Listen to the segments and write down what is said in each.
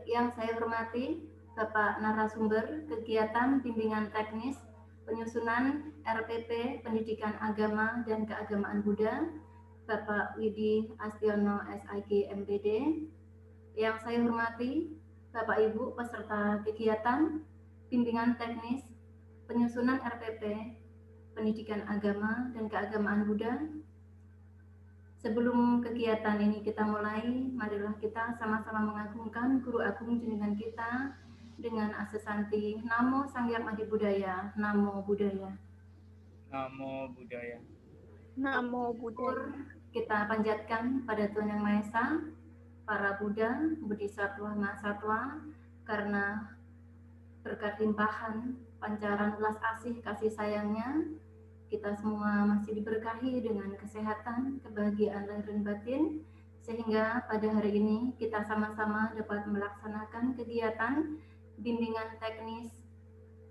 yang saya hormati Bapak narasumber kegiatan bimbingan teknis penyusunan RPP Pendidikan Agama dan Keagamaan Buddha, Bapak Widi Astiono SIG MPD. Yang saya hormati Bapak Ibu peserta kegiatan bimbingan teknis penyusunan RPP Pendidikan Agama dan Keagamaan Buddha. Sebelum kegiatan ini kita mulai, marilah kita sama-sama mengagungkan Guru Agung junjungan kita dengan asesanti Namo Sang Hyang Adi Budaya, Namo Buddhaya. Namo Buddhaya. Namo Buddhaya. Kita panjatkan pada Tuhan Yang Maha Esa, para Buddha, Bodhisattva, Mahasatwa, karena berkat limpahan pancaran ulas asih kasih sayangnya, kita semua masih diberkahi dengan kesehatan, kebahagiaan lahir dan batin, sehingga pada hari ini kita sama-sama dapat melaksanakan kegiatan bimbingan teknis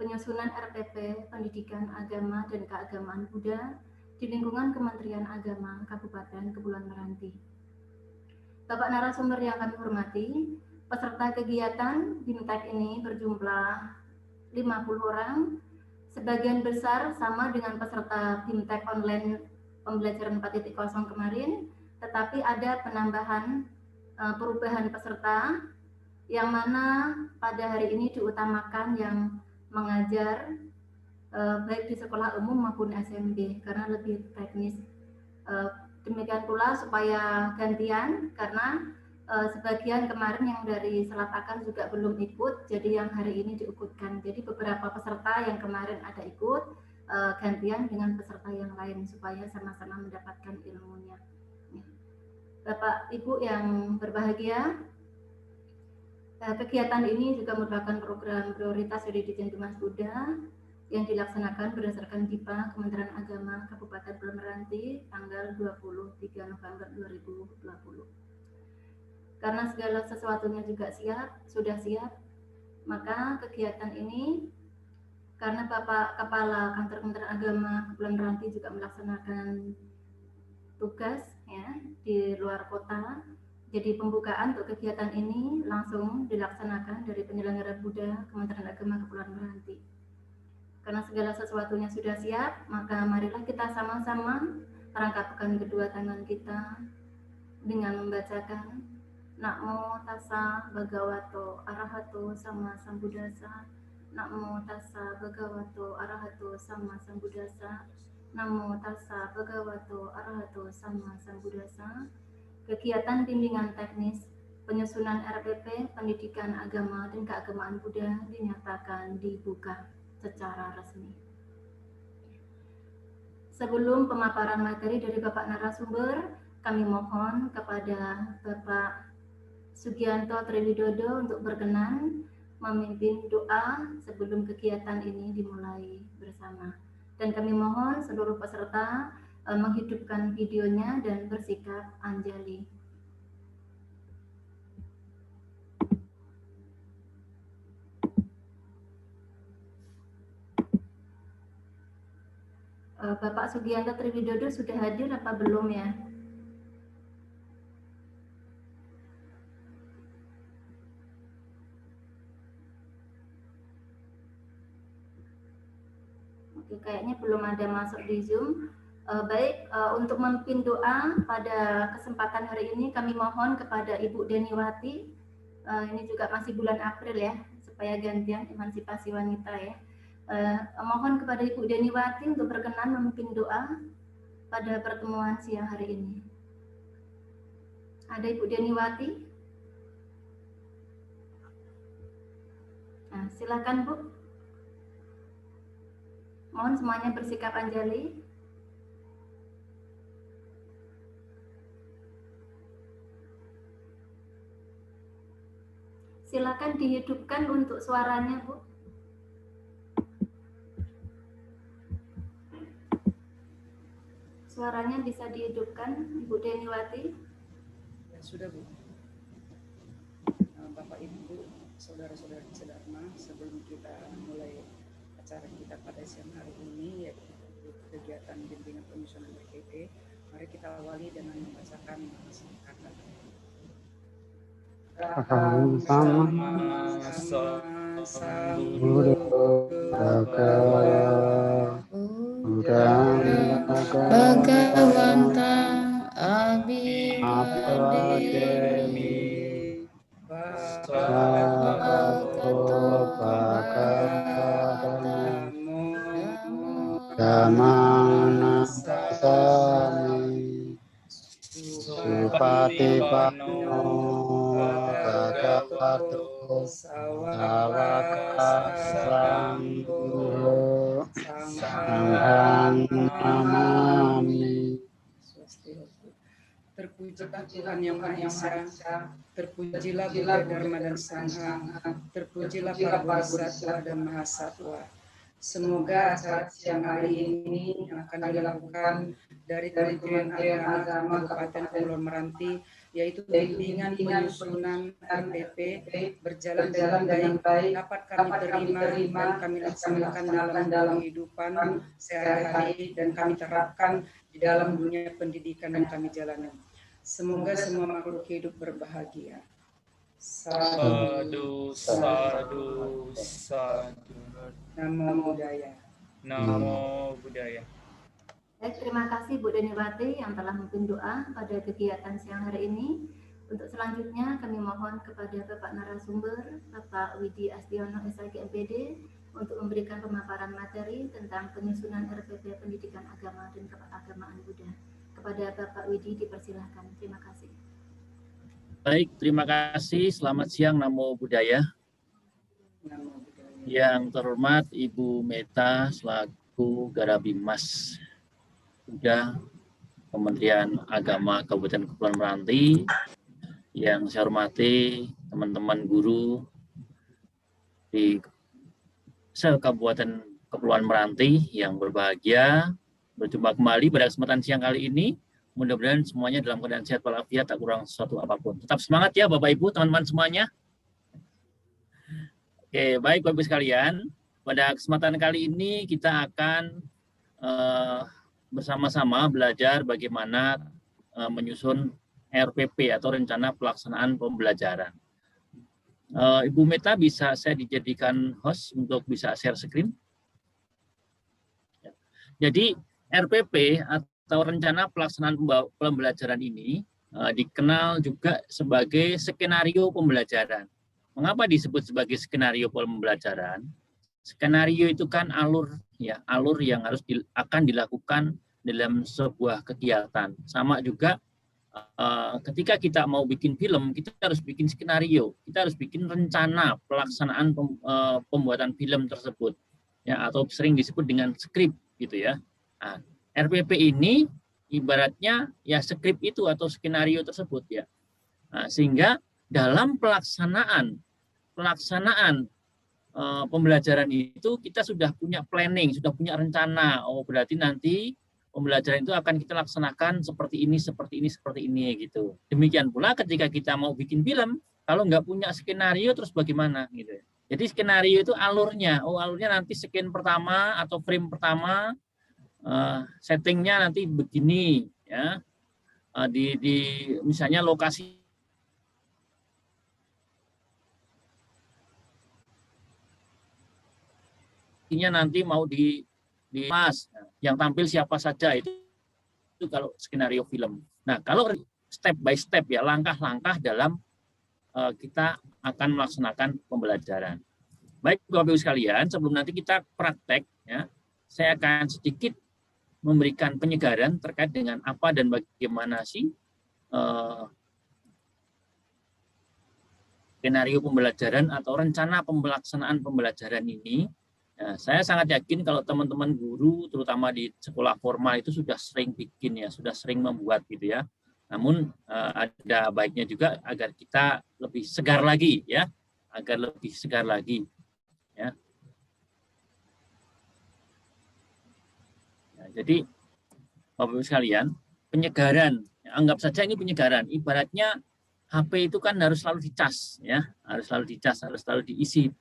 penyusunan RPP Pendidikan Agama dan Keagamaan Buddha di lingkungan Kementerian Agama Kabupaten Kepulauan Meranti. Bapak narasumber yang kami hormati, peserta kegiatan BIMTEK ini berjumlah 50 orang. Sebagian besar sama dengan peserta BIMTEK online pembelajaran 4.0 kemarin, tetapi ada penambahan perubahan peserta yang mana pada hari ini diutamakan yang mengajar baik di sekolah umum maupun SMP karena lebih teknis. Demikian pula supaya gantian karena sebagian kemarin yang dari Selatakan juga belum ikut, jadi yang hari ini diikutkan. Jadi beberapa peserta yang kemarin ada ikut gantian dengan peserta yang lain supaya sama-sama mendapatkan ilmunya. Bapak Ibu yang berbahagia, kegiatan ini juga merupakan program prioritas dari Ditjen Bimas Buddha yang dilaksanakan berdasarkan DIPA Kementerian Agama Kabupaten Kepulauan Meranti tanggal 23 November 2020. Karena segala sesuatunya juga sudah siap, maka kegiatan ini karena Bapak Kepala Kantor Kementerian Agama Kepulauan Meranti juga melaksanakan tugas ya di luar kota, jadi pembukaan untuk kegiatan ini langsung dilaksanakan dari penyelenggara Buddha Kementerian Agama Kepulauan Meranti. Karena segala sesuatunya sudah siap, maka marilah kita sama-sama merangkapkan kedua tangan kita dengan membacakan Namo tassa bhagavato arahato sama sambuddhassa. Namo tassa bhagavato arahato sama sambuddhassa. Namo tassa bhagavato arahato sama sambuddhassa. Kegiatan bimbingan teknis penyusunan RPP Pendidikan Agama dan Keagamaan Buddha dinyatakan dibuka secara resmi. Sebelum pemaparan materi dari Bapak narasumber, kami mohon kepada Bapak Sugianto Triwidodo untuk berkenan memimpin doa sebelum kegiatan ini dimulai bersama. Dan kami mohon seluruh peserta menghidupkan videonya dan bersikap anjali. Bapak Sugianto Triwidodo sudah hadir apa belum ya? Oke, kayaknya belum ada masuk di Zoom. Baik, untuk memimpin doa pada kesempatan hari ini kami mohon kepada Ibu Deniwati. Ini juga masih bulan April ya, supaya gantian emansipasi wanita ya. Mohon kepada Ibu Deniwati untuk berkenan memimpin doa pada pertemuan siang hari ini. Ada Ibu Deniwati? Nah, silakan Bu. Mohon semuanya bersikap anjali. Silakan dihidupkan untuk suaranya, Bu. Suaranya bisa dihidupkan, Ibu Deniwati. Ya, sudah Bu. Bapak Ibu, saudara-saudari sedharma, sebelum kita mulai acara kita pada siang hari ini, yaitu kegiatan bimbingan penyusunan RPP, mari kita awali dengan membacakan kata. sama sang Guru Guru Bhagavata Bhagavanta Abhivademi Abhivademi Bhagavato Bhagavata Dhammang Namissami Supatipanno Bhagavato Sawaka Sangho Sanghang Namami. Terpujilah Tuhan yang Maha Esa, terpujilah Buddha, Dharma, dan Sangha, terpujilah para bodhisattva dan mahasatwa. Semoga acara siang hari ini yang akan dilakukan dari Kementerian Agama Kabupaten Kepulauan Meranti, yaitu bimbingan penyusunan RPP berjalan dengan baik, dapat kami terima dan kami laksanakan dalam kehidupan sehari-hari dan kami terapkan di dalam dunia pendidikan yang kami jalani. Semoga semua makhluk hidup berbahagia. Sadu, sadu, sadu. Namo Buddhaya. Namo Buddhaya. Baik, terima kasih Bu Deniwati yang telah memimpin doa pada kegiatan siang hari ini. Untuk selanjutnya kami mohon kepada Bapak narasumber, Bapak Widi Astiono SIG MPD, untuk memberikan pemaparan materi tentang penyusunan RPP Pendidikan Agama dan Keagamaan Buddha. Kepada Bapak Widi dipersilahkan. Terima kasih. Baik, terima kasih. Selamat siang, Namo Buddhaya. Namo Buddhaya. Yang terhormat Ibu Meta selaku Garabimas Buddha Kementerian Agama Kabupaten Kepulauan Meranti. Yang saya hormati teman-teman guru di se-Kabupaten Kepulauan Meranti yang berbahagia. Berjumpa kembali pada kesempatan siang kali ini. Mudah-mudahan semuanya dalam keadaan sehat walafiat, tak kurang sesuatu apapun. Tetap semangat ya Bapak Ibu, teman-teman semuanya. Oke, baik Bapak Ibu sekalian. Pada kesempatan kali ini kita akan bersama-sama belajar bagaimana menyusun RPP atau Rencana Pelaksanaan Pembelajaran. Ibu Meta, bisa saya dijadikan host untuk bisa share screen? Jadi RPP atau Rencana Pelaksanaan Pembelajaran ini dikenal juga sebagai skenario pembelajaran. Mengapa disebut sebagai skenario pembelajaran? Skenario itu kan alur yang akan dilakukan dalam sebuah kegiatan. Sama juga ketika kita mau bikin film, kita harus bikin skenario, kita harus bikin rencana pelaksanaan pembuatan film tersebut, ya, atau sering disebut dengan skrip, gitu ya. Nah, RPP ini ibaratnya ya skrip itu atau skenario tersebut, ya. Nah, sehingga dalam pelaksanaan pembelajaran itu kita sudah punya planning, sudah punya rencana. Oh, berarti nanti pembelajaran itu akan kita laksanakan seperti ini gitu. Demikian pula ketika kita mau bikin film, kalau nggak punya skenario terus bagaimana gitu. Jadi skenario itu alurnya, alurnya nanti scan pertama atau frame pertama, settingnya nanti begini, ya. Di misalnya lokasi nanti mau di mas yang tampil siapa saja, itu kalau skenario film. Nah, kalau step by step, ya, langkah-langkah dalam kita akan melaksanakan pembelajaran. Baik Bapak Ibu sekalian, sebelum nanti kita praktek, ya, saya akan sedikit memberikan penyegaran terkait dengan apa dan bagaimana sih skenario pembelajaran atau rencana pelaksanaan pembelajaran ini. Nah, saya sangat yakin kalau teman-teman guru, terutama di sekolah formal itu sudah sering bikin, ya, sudah sering membuat gitu ya. Namun ada baiknya juga agar kita lebih segar lagi, ya, agar lebih segar lagi, ya. Nah, jadi Bapak Ibu sekalian, penyegaran, anggap saja ini penyegaran. Ibaratnya HP itu kan harus selalu dicas, ya, harus selalu dicas, harus selalu diisi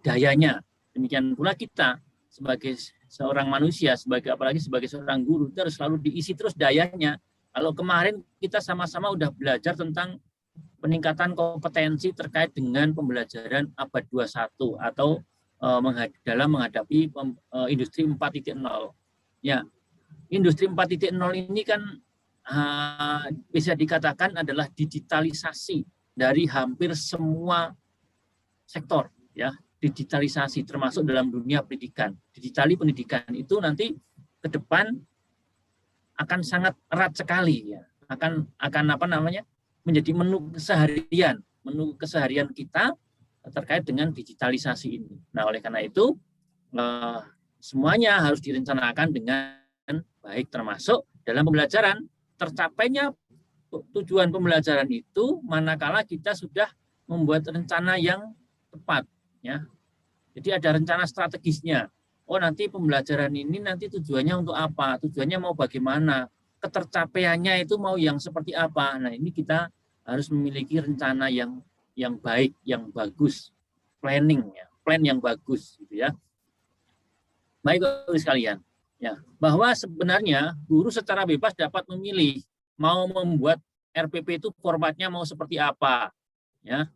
dayanya. Demikian pula kita sebagai seorang manusia, apalagi sebagai seorang guru, itu harus selalu diisi terus dayanya. Kalau kemarin kita sama-sama udah belajar tentang peningkatan kompetensi terkait dengan pembelajaran abad 21 atau dalam menghadapi industri 4.0. Ya, industri 4.0 ini kan bisa dikatakan adalah digitalisasi dari hampir semua sektor, ya, digitalisasi termasuk dalam dunia pendidikan. Digitali pendidikan itu nanti ke depan akan sangat erat sekali, ya, akan apa namanya, menjadi menu keseharian kita terkait dengan digitalisasi ini. Nah, oleh karena itu semuanya harus direncanakan dengan baik, termasuk dalam pembelajaran. Tercapainya tujuan pembelajaran itu manakala kita sudah membuat rencana yang tepat, ya. Jadi ada rencana strategisnya. Oh, nanti pembelajaran ini nanti tujuannya untuk apa? Tujuannya mau bagaimana? Ketercapaiannya itu mau yang seperti apa? Nah, ini kita harus memiliki rencana yang baik, yang bagus, planning, ya, plan yang bagus, gitu ya. Baik, sekalian, ya, bahwa sebenarnya guru secara bebas dapat memilih mau membuat RPP itu formatnya mau seperti apa, ya.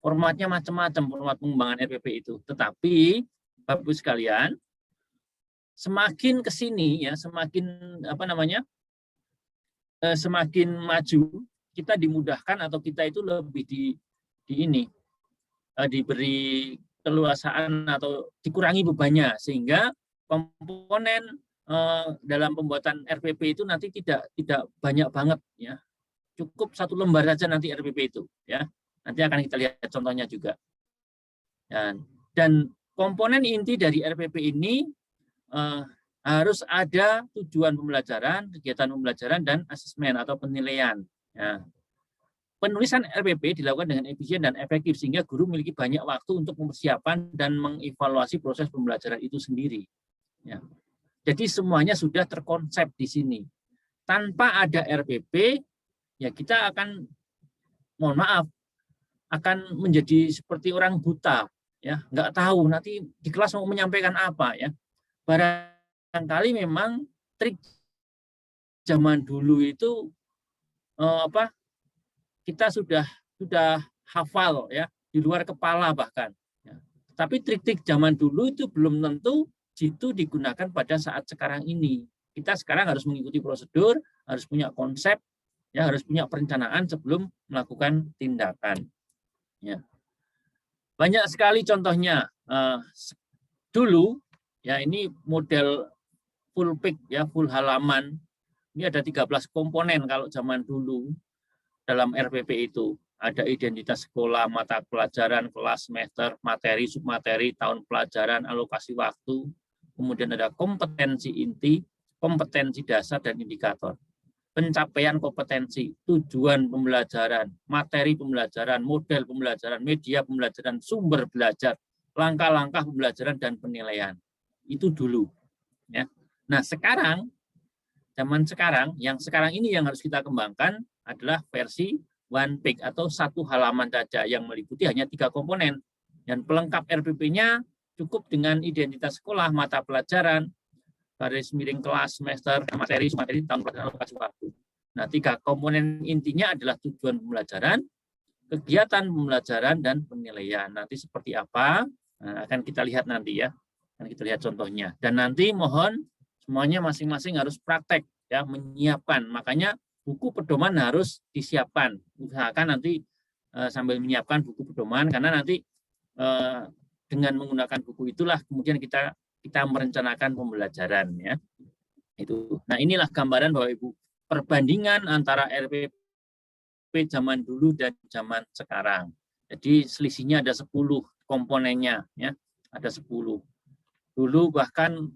Formatnya macam-macam, format pengembangan RPP itu. Tetapi Bapak Ibu sekalian, semakin ke sini, ya, semakin apa namanya, semakin maju, kita dimudahkan atau kita itu lebih diberi keluasaan atau dikurangi bebannya, sehingga komponen dalam pembuatan RPP itu nanti tidak banyak banget, ya. Cukup 1 lembar saja nanti RPP itu, ya. Nanti akan kita lihat contohnya juga. Dan komponen inti dari RPP ini harus ada tujuan pembelajaran, kegiatan pembelajaran, dan asesmen atau penilaian. Ya. Penulisan RPP dilakukan dengan efisien dan efektif sehingga guru memiliki banyak waktu untuk mempersiapkan dan mengevaluasi proses pembelajaran itu sendiri. Ya. Jadi semuanya sudah terkonsep di sini. Tanpa ada RPP, ya kita akan, mohon maaf, akan menjadi seperti orang buta, ya, nggak tahu nanti di kelas mau menyampaikan apa, ya. Barangkali memang trik zaman dulu itu kita sudah hafal, ya, di luar kepala bahkan, ya. Tapi trik-trik zaman dulu itu belum tentu itu digunakan pada saat sekarang ini. Kita sekarang harus mengikuti prosedur, harus punya konsep, ya, harus punya perencanaan sebelum melakukan tindakan. Ya. Banyak sekali contohnya. Dulu, ya, ini model full page, ya, full halaman. Ini ada 13 komponen kalau zaman dulu dalam RPP itu. Ada identitas sekolah, mata pelajaran, kelas, semester, materi, submateri, tahun pelajaran, alokasi waktu. Kemudian ada kompetensi inti, kompetensi dasar, dan indikator. Pencapaian kompetensi, tujuan pembelajaran, materi pembelajaran, model pembelajaran, media pembelajaran, sumber belajar, langkah-langkah pembelajaran, dan penilaian. Itu dulu, ya. Nah, sekarang, zaman sekarang, yang sekarang ini yang harus kita kembangkan adalah versi one page atau 1 halaman saja yang meliputi hanya 3 komponen. Dan pelengkap RPP-nya cukup dengan identitas sekolah, mata pelajaran, garis miring kelas, semester, materi, tahun pelajaran, alokasi waktu. Nah, 3 komponen intinya adalah tujuan pembelajaran, kegiatan pembelajaran, dan penilaian. Nanti seperti apa? Nah, akan kita lihat nanti, ya. Akan kita lihat contohnya. Dan nanti mohon semuanya masing-masing harus praktek, ya, menyiapkan. Makanya buku pedoman harus disiapkan. Usahakan nanti sambil menyiapkan buku pedoman, karena nanti dengan menggunakan buku itulah kemudian kita merencanakan pembelajaran, ya. Itu. Nah, inilah gambaran Bapak Ibu perbandingan antara RPP zaman dulu dan zaman sekarang. Jadi selisihnya ada 10 komponennya, ya. Ada 10. Dulu bahkan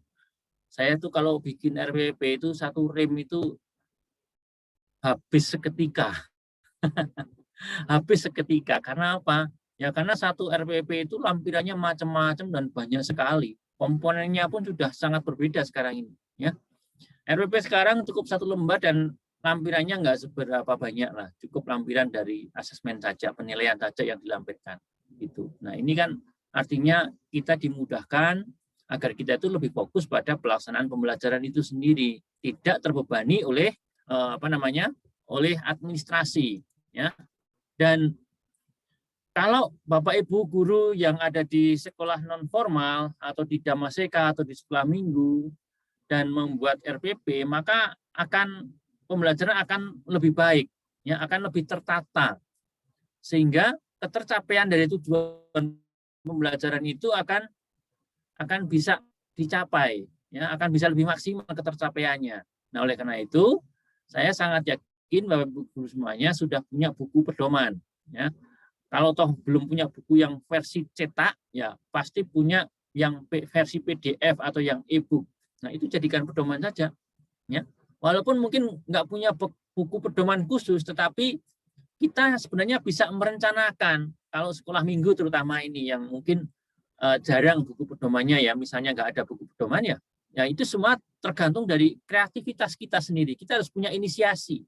saya tuh kalau bikin RPP itu 1 rem itu habis seketika. Habis seketika. Karena apa? Ya karena 1 RPP itu lampirannya macam-macam dan banyak sekali. Komponennya pun sudah sangat berbeda sekarang ini, ya. RPP sekarang cukup 1 lembar dan lampirannya nggak seberapa banyak lah, cukup lampiran dari asesmen saja, penilaian saja yang dilampirkan. Gitu. Nah, ini kan artinya kita dimudahkan agar kita itu lebih fokus pada pelaksanaan pembelajaran itu sendiri, tidak terbebani oleh oleh administrasi, ya. Dan kalau Bapak Ibu guru yang ada di sekolah non formal atau di Damaseka atau di sekolah minggu dan membuat RPP, maka pembelajaran akan lebih baik, ya, akan lebih tertata, sehingga ketercapaian dari tujuan pembelajaran itu akan bisa dicapai, ya, akan bisa lebih maksimal ketercapaiannya. Nah, oleh karena itu saya sangat yakin Bapak Ibu guru semuanya sudah punya buku pedoman, ya. Kalau toh belum punya buku yang versi cetak, ya pasti punya yang versi PDF atau yang e-book. Nah, itu jadikan pedoman saja, ya. Walaupun mungkin nggak punya buku pedoman khusus, tetapi kita sebenarnya bisa merencanakan kalau sekolah minggu terutama ini yang mungkin jarang buku pedomannya, ya, misalnya nggak ada buku pedomannya, ya itu semua tergantung dari kreativitas kita sendiri. Kita harus punya inisiatif,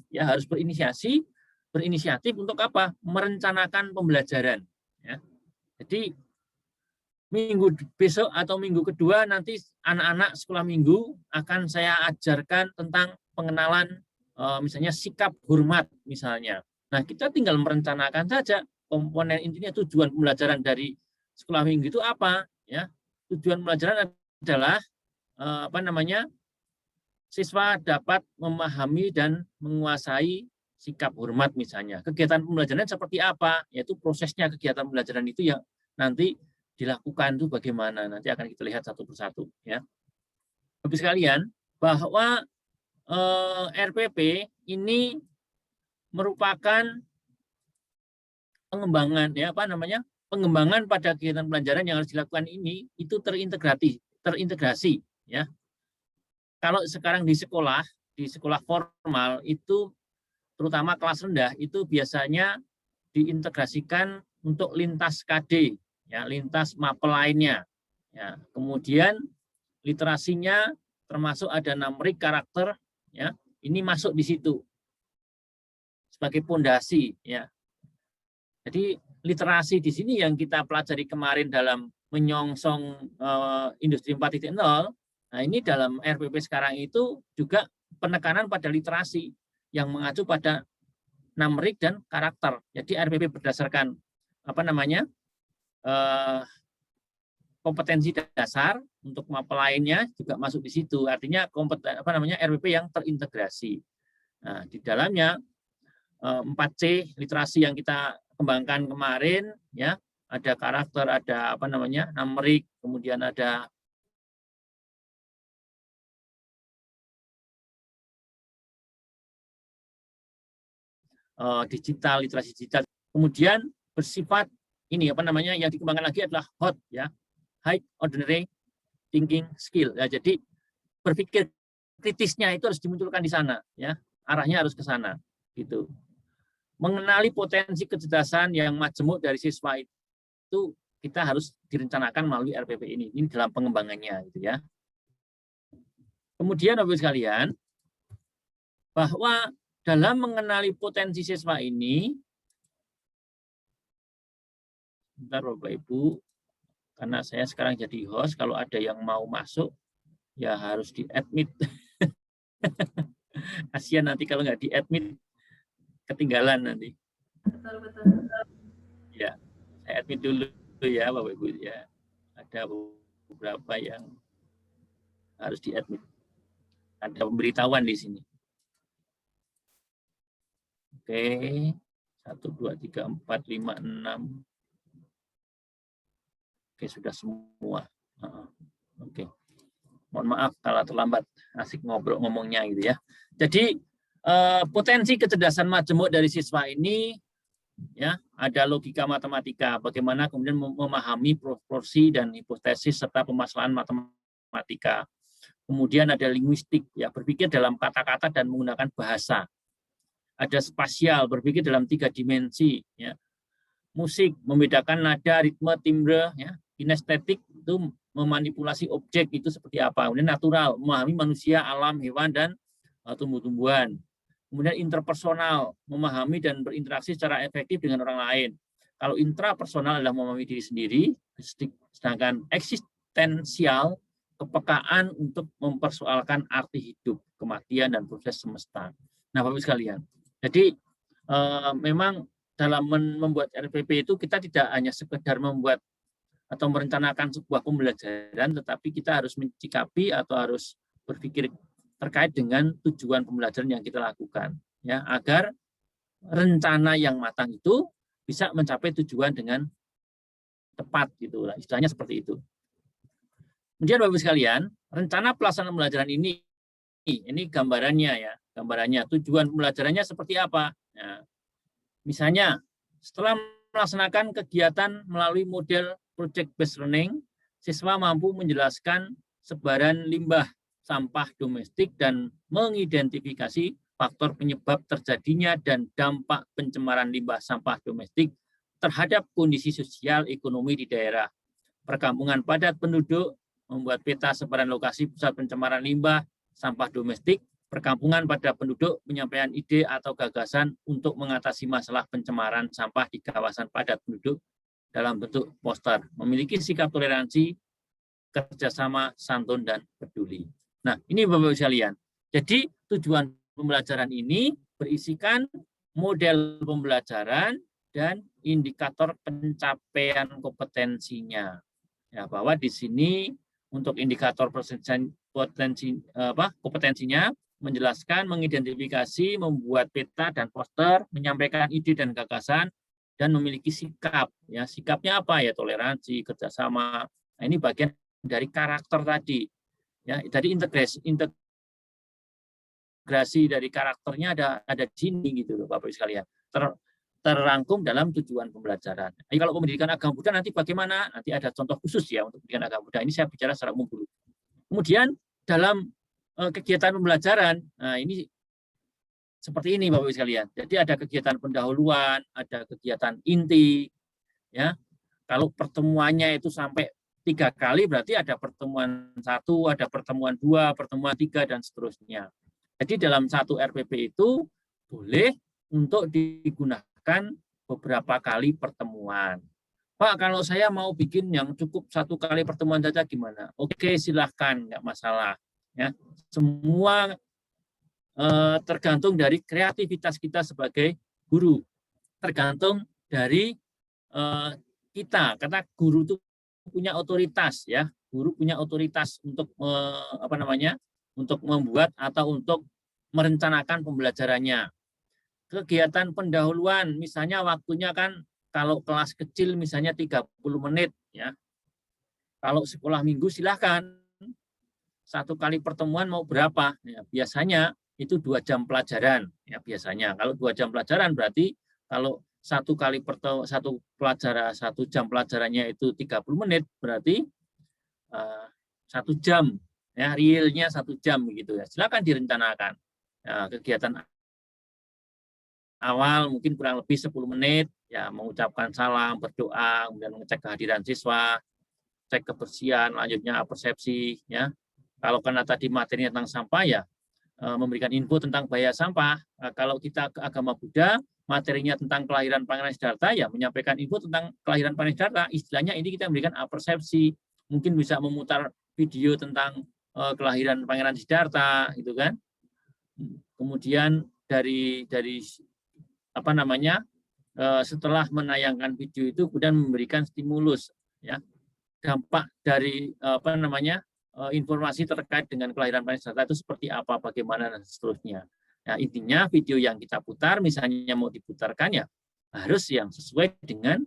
ya, harus berinisiatif untuk apa? Merencanakan pembelajaran, ya. Jadi minggu besok atau minggu kedua nanti anak-anak sekolah minggu akan saya ajarkan tentang pengenalan misalnya sikap hormat misalnya. Nah, kita tinggal merencanakan saja komponen intinya tujuan pembelajaran dari sekolah minggu itu apa, ya. Tujuan pembelajaran adalah siswa dapat memahami dan menguasai sikap hormat misalnya. Kegiatan pembelajaran seperti apa? Yaitu prosesnya kegiatan pembelajaran itu yang nanti dilakukan itu bagaimana. Nanti akan kita lihat satu persatu, ya. Bapak sekalian, bahwa RPP ini merupakan pengembangan, ya, pengembangan pada kegiatan pembelajaran yang harus dilakukan ini itu terintegrasi, ya. Kalau sekarang di sekolah formal itu terutama kelas rendah itu biasanya diintegrasikan untuk lintas KD, ya, lintas mapel lainnya, ya. Kemudian literasinya termasuk ada numerik, karakter, ya, ini masuk di situ sebagai pondasi, ya. Jadi literasi di sini yang kita pelajari kemarin dalam menyongsong industri 4.0, nah ini dalam RPP sekarang itu juga penekanan pada literasi yang mengacu pada numerik dan karakter. Jadi RPP berdasarkan kompetensi dasar untuk mapel lainnya juga masuk di situ. Artinya RPP yang terintegrasi. Nah, di dalamnya 4C literasi yang kita kembangkan kemarin, ya, ada karakter, ada numerik, kemudian ada digital, literasi digital. Kemudian bersifat ini yang dikembangkan lagi adalah HOT, ya, High Ordinary Thinking Skill. Ya, jadi berpikir kritisnya itu harus dimunculkan di sana, ya, arahnya harus ke sana, gitu. Mengenali potensi kecerdasan yang majemuk dari siswa itu kita harus direncanakan melalui RPP ini dalam pengembangannya, gitu, ya. Kemudian Bapak sekalian, bahwa dalam mengenali potensi siswa ini, bentar Bapak Ibu, karena saya sekarang jadi host, kalau ada yang mau masuk, ya harus di-admit. Kasihan nanti kalau nggak di-admit, ketinggalan nanti. Betul. Ya, saya admit dulu ya Bapak Ibu, ya. Ada beberapa yang harus di-admit. Ada pemberitahuan di sini. Oke, 1, 2, 3, 4, 5, 6. Oke, sudah semua. Oke. Mohon maaf kalau terlambat, asik ngomongnya gitu, ya. Jadi potensi kecerdasan majemuk dari siswa ini, ya, ada logika matematika, bagaimana kemudian memahami proporsi dan hipotesis serta permasalahan matematika. Kemudian ada linguistik, ya, berpikir dalam kata-kata dan menggunakan bahasa. Ada spasial, berpikir dalam 3 dimensi, ya. Musik, membedakan nada, ritme, timbre, ya. Kinestetik itu memanipulasi objek itu seperti apa. Kemudian natural, memahami manusia, alam, hewan, dan tumbuh-tumbuhan. Kemudian interpersonal, memahami dan berinteraksi secara efektif dengan orang lain. Kalau intrapersonal adalah memahami diri sendiri, sedangkan eksistensial, kepekaan untuk mempersoalkan arti hidup, kematian, dan proses semesta. Nah, Bapak sekalian, jadi memang dalam membuat RPP itu kita tidak hanya sekedar membuat atau merencanakan sebuah pembelajaran, tetapi kita harus mencikapi atau harus berpikir terkait dengan tujuan pembelajaran yang kita lakukan, ya, agar rencana yang matang itu bisa mencapai tujuan dengan tepat, gitu lah, istilahnya seperti itu. Kemudian Bapak-Ibu sekalian, rencana pelaksanaan pembelajaran ini gambarannya, ya, gambarannya tujuan pembelajarannya seperti apa. Nah, misalnya setelah melaksanakan kegiatan melalui model project based learning, siswa mampu menjelaskan sebaran limbah sampah domestik dan mengidentifikasi faktor penyebab terjadinya dan dampak pencemaran limbah sampah domestik terhadap kondisi sosial ekonomi di daerah. Perkampungan padat penduduk, membuat peta sebaran lokasi pusat pencemaran limbah sampah domestik, perkampungan pada penduduk, penyampaian ide atau gagasan untuk mengatasi masalah pencemaran sampah di kawasan padat penduduk dalam bentuk poster, memiliki sikap toleransi, kerjasama, santun, dan peduli. Nah, ini Bapak-Ibu sekalian. Jadi tujuan pembelajaran ini berisikan model pembelajaran dan indikator pencapaian kompetensinya. Ya, bahwa di sini untuk indikator kompetensinya menjelaskan, mengidentifikasi, membuat peta dan poster, menyampaikan ide dan gagasan, dan memiliki sikap. Ya, sikapnya apa? Ya, toleransi, kerjasama. Nah, ini bagian dari karakter tadi. Ya, dari integrasi dari karakternya ada di sini, gitu loh Bapak-Ibu sekalian. Terrangkum dalam tujuan pembelajaran. Jadi kalau pendidikan agama Buddha nanti bagaimana? Nanti ada contoh khusus ya untuk pendidikan agama Buddha. Ini saya bicara secara umum dulu. Kemudian dalam kegiatan pembelajaran, nah ini seperti ini Bapak-Ibu sekalian. Jadi ada kegiatan pendahuluan, ada kegiatan inti, ya. Kalau pertemuannya itu sampai 3 kali, berarti ada pertemuan 1, ada pertemuan 2, pertemuan 3, dan seterusnya. Jadi dalam satu RPP itu boleh untuk digunakan beberapa kali pertemuan. Pak, kalau saya mau bikin yang cukup 1 kali pertemuan saja gimana? Oke, silahkan, nggak masalah. Ya, semua tergantung dari kreativitas kita sebagai guru, tergantung dari kita. Karena guru itu punya otoritas, ya, guru punya otoritas untuk untuk membuat atau untuk merencanakan pembelajarannya. Kegiatan pendahuluan, misalnya waktunya kan kalau kelas kecil misalnya 30 menit, ya. Kalau sekolah minggu silahkan 1 kali pertemuan mau berapa? Ya, biasanya itu 2 jam pelajaran, ya biasanya. Kalau 2 jam pelajaran berarti kalau 1 jam pelajarannya itu 30 menit berarti 1 jam, ya, realnya 1 jam begitu ya. Silakan direncanakan. Ya, kegiatan awal mungkin kurang lebih 10 menit, ya, mengucapkan salam, berdoa, kemudian mengecek kehadiran siswa, cek kebersihan, lanjutnya persepsi, ya. Kalau karena tadi materinya tentang sampah, ya memberikan info tentang bahaya sampah. Nah, kalau kita ke agama Buddha, materinya tentang kelahiran Pangeran Siddhartha, ya menyampaikan info tentang kelahiran Pangeran Siddhartha. Istilahnya ini kita memberikan persepsi, mungkin bisa memutar video tentang kelahiran Pangeran Siddhartha, gitu kan. Kemudian dari setelah menayangkan video itu kemudian memberikan stimulus, ya, dampak dari informasi terkait dengan kelahiran Pangeran Siddhartha itu seperti apa, bagaimana, dan seterusnya. Nah, intinya video yang kita putar, misalnya mau diputarkan, ya harus yang sesuai dengan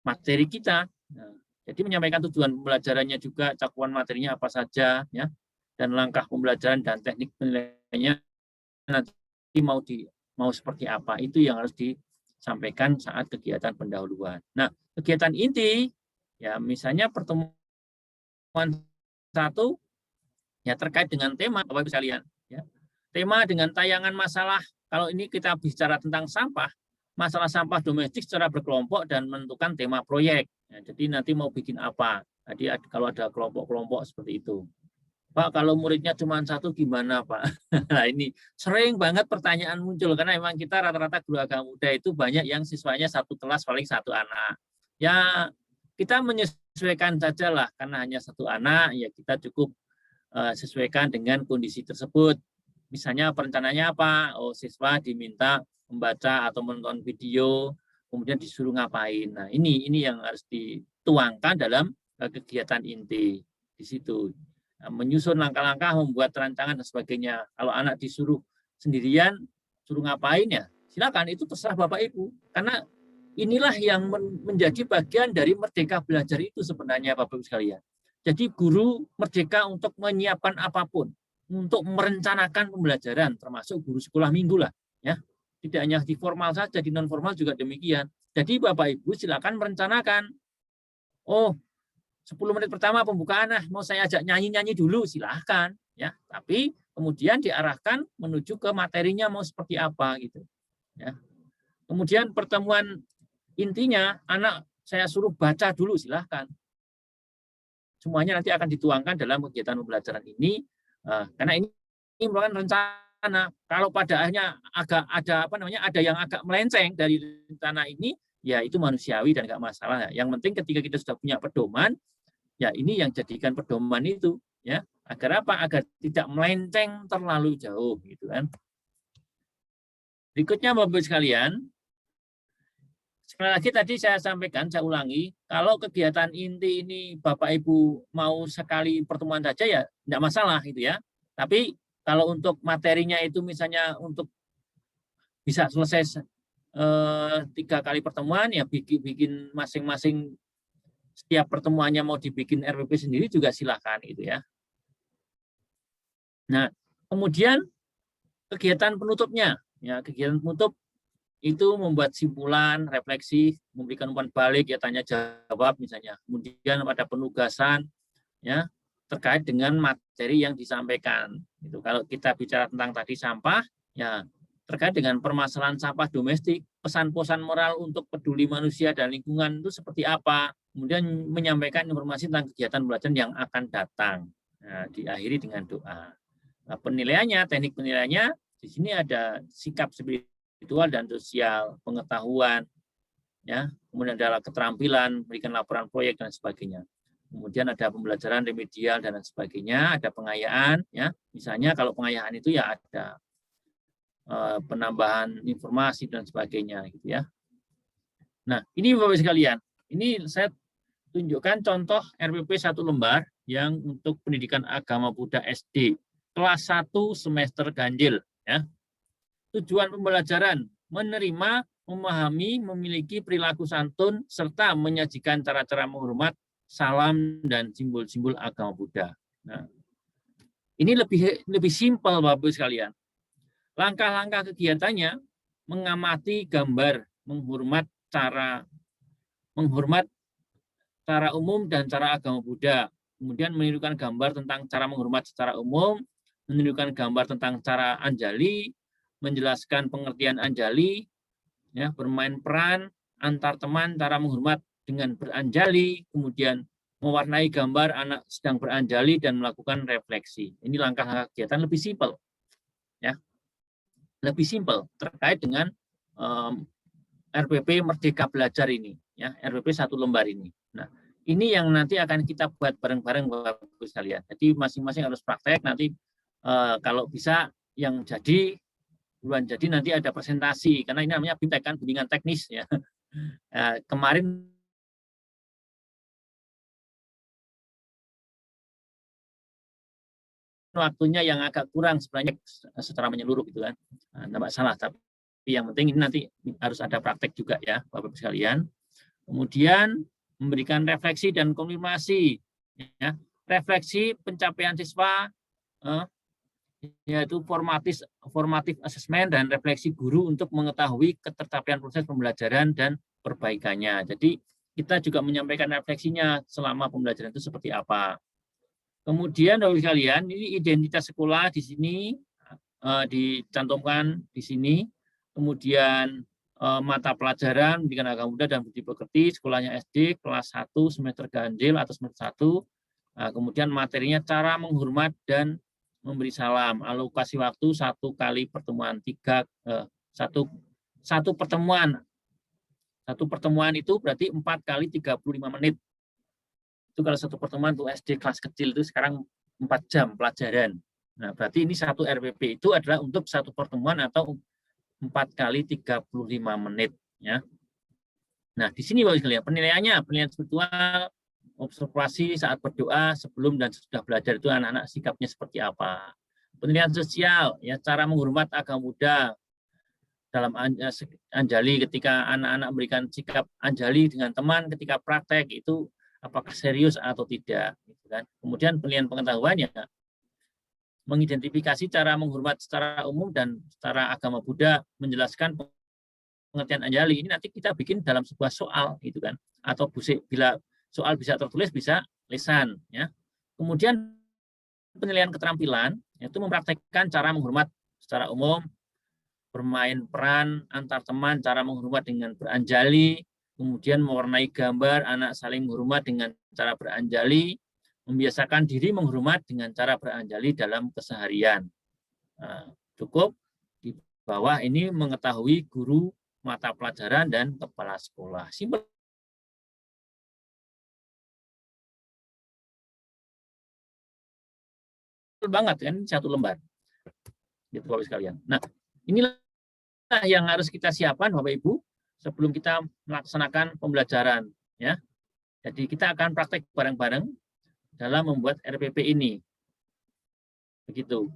materi kita. Nah, jadi menyampaikan tujuan pembelajarannya juga, cakupan materinya apa saja, ya, dan langkah pembelajaran dan teknik penilaiannya nanti mau seperti apa, itu yang harus disampaikan saat kegiatan pendahuluan. Nah, kegiatan inti, ya misalnya pertemuan 1 ya terkait dengan tema, Bapak Ibu sekalian, ya. Tema dengan tayangan masalah, kalau ini kita bicara tentang sampah, masalah sampah domestik secara berkelompok dan menentukan tema proyek. Ya, jadi nanti mau bikin apa? Jadi kalau ada kelompok-kelompok seperti itu. Pak, kalau muridnya cuma 1 gimana, Pak? Nah, ini sering banget pertanyaan muncul karena memang kita rata-rata guru agama Buddha itu banyak yang siswanya 1 kelas paling 1 anak. Ya, kita menyesuaikan saja lah, karena hanya 1 anak, ya kita cukup sesuaikan dengan kondisi tersebut. Misalnya perencanaannya apa? Oh, siswa diminta membaca atau menonton video, kemudian disuruh ngapain. Nah, ini yang harus dituangkan dalam kegiatan inti di situ. Nah, menyusun langkah-langkah, membuat rancangan dan sebagainya. Kalau anak disuruh sendirian, suruh ngapain ya, silakan, itu terserah Bapak Ibu. Karena inilah yang menjadi bagian dari merdeka belajar itu sebenarnya Bapak Ibu sekalian. Jadi guru merdeka untuk menyiapkan apapun, untuk merencanakan pembelajaran, termasuk guru sekolah minggu lah, ya. Tidak hanya di formal saja, di non formal juga demikian. Jadi Bapak Ibu silakan merencanakan. Oh, 10 menit pertama pembukaan, mau saya ajak nyanyi-nyanyi dulu, silahkan, ya. Tapi kemudian diarahkan menuju ke materinya mau seperti apa gitu, ya. Kemudian pertemuan intinya anak saya suruh baca dulu, silahkan. Semuanya nanti akan dituangkan dalam kegiatan pembelajaran ini, karena ini merupakan rencana. Kalau pada akhirnya ada yang agak melenceng dari rencana ini, ya itu manusiawi dan nggak masalah. Yang penting ketika kita sudah punya pedoman, ya ini yang jadikan pedoman itu, ya, agar apa? Agar tidak melenceng terlalu jauh, gitu kan. Berikutnya Bapak-Ibu sekalian, sekali lagi tadi saya sampaikan, saya ulangi, kalau kegiatan inti ini Bapak Ibu mau sekali pertemuan saja ya tidak masalah gitu ya. Tapi kalau untuk materinya itu misalnya untuk bisa selesai 3 kali pertemuan, ya bikin masing-masing, setiap pertemuannya mau dibikin RPP sendiri juga silakan gitu ya. Nah, kemudian kegiatan penutupnya, ya kegiatan penutup itu membuat simpulan, refleksi, memberikan umpan balik, ya tanya jawab misalnya. Kemudian ada penugasan, ya terkait dengan materi yang disampaikan. Itu kalau kita bicara tentang tadi sampah, ya terkait dengan permasalahan sampah domestik, pesan-pesan moral untuk peduli manusia dan lingkungan itu seperti apa. Kemudian menyampaikan informasi tentang kegiatan pembelajaran yang akan datang. Nah, diakhiri dengan doa. Nah, penilaiannya, teknik penilaiannya, di sini ada sikap spiritual dan sosial, pengetahuan, ya, kemudian ada keterampilan, berikan laporan proyek dan sebagainya. Kemudian ada pembelajaran remedial dan lain sebagainya, ada pengayaan, ya, misalnya kalau pengayaan itu ya ada penambahan informasi dan sebagainya, gitu ya. Nah, ini Bapak sekalian, ini saya tunjukkan contoh RPP 1 lembar yang untuk pendidikan agama Buddha SD kelas 1 semester ganjil, ya. Tujuan pembelajaran menerima, memahami, memiliki perilaku santun serta menyajikan cara-cara menghormat, salam dan simbol-simbol agama Buddha. Nah, ini lebih simpel Bapak sekalian. Langkah-langkah kegiatannya mengamati gambar, menghormat cara umum dan cara agama Buddha. Kemudian menirukan gambar tentang cara menghormat secara umum, menirukan gambar tentang cara anjali, menjelaskan pengertian anjali, ya, bermain peran antar teman, cara menghormat dengan beranjali, kemudian mewarnai gambar anak sedang beranjali dan melakukan refleksi. Ini langkah kegiatan lebih simpel, ya, lebih simpel terkait dengan RPP Merdeka Belajar ini, ya, RPP 1 lembar ini. Nah, ini yang nanti akan kita buat bareng-bareng Bapak Ibu sekalian. Jadi masing-masing harus praktek. Nanti kalau bisa yang jadi bulan jadi nanti ada presentasi, karena ini namanya BIMTEK kan, bimbingan teknis, ya. Kemarin waktunya yang agak kurang sebenarnya secara menyeluruh gitu kan, tidak masalah, tapi yang penting ini nanti harus ada praktek juga ya Bapak-Ibu sekalian. Kemudian memberikan refleksi dan konfirmasi, ya. Refleksi pencapaian siswa, yaitu formatif assessment dan refleksi guru untuk mengetahui ketercapaian proses pembelajaran dan perbaikannya. Jadi kita juga menyampaikan refleksinya selama pembelajaran itu seperti apa. Kemudian Bapak sekalian, ini identitas sekolah di sini dicantumkan di sini. Kemudian mata pelajaran pendidikan agama Buddha dan budi pekerti, sekolahnya SD kelas 1 semester ganjil atau semester 1. Kemudian materinya cara menghormat dan memberi salam. Alokasi waktu 1 kali pertemuan, satu pertemuan. Satu pertemuan itu berarti 4 kali 35 menit. Itu kalau satu pertemuan untuk SD kelas kecil itu sekarang 4 jam pelajaran. Nah, berarti ini 1 RPP itu adalah untuk 1 pertemuan atau 4 kali 35 menit ya. Nah, di sini Bapak sekalian penilaiannya, penilaian spiritual, observasi saat berdoa, sebelum dan sesudah belajar itu anak-anak sikapnya seperti apa. Penilaian sosial, ya cara menghormat agama Buddha dalam anjali, ketika anak-anak memberikan sikap anjali dengan teman ketika praktek itu apakah serius atau tidak. Gitu kan. Kemudian penilaian pengetahuannya, mengidentifikasi cara menghormat secara umum dan secara agama Buddha, menjelaskan pengertian anjali. Ini nanti kita bikin dalam sebuah soal, gitu kan. Atau bila soal bisa tertulis, bisa lisan. Ya. Kemudian penilaian keterampilan, yaitu mempraktekkan cara menghormat secara umum, bermain peran antar teman, cara menghormat dengan beranjali, kemudian mewarnai gambar, anak saling menghormat dengan cara beranjali, membiasakan diri menghormat dengan cara beranjali dalam keseharian. Nah, cukup di bawah ini mengetahui guru, mata pelajaran, dan kepala sekolah. Simpel banget kan, satu lembar. Gitu Bapak sekalian. Nah, inilah yang harus kita siapkan Bapak Ibu sebelum kita melaksanakan pembelajaran ya. Jadi kita akan praktek bareng-bareng dalam membuat RPP ini. Begitu.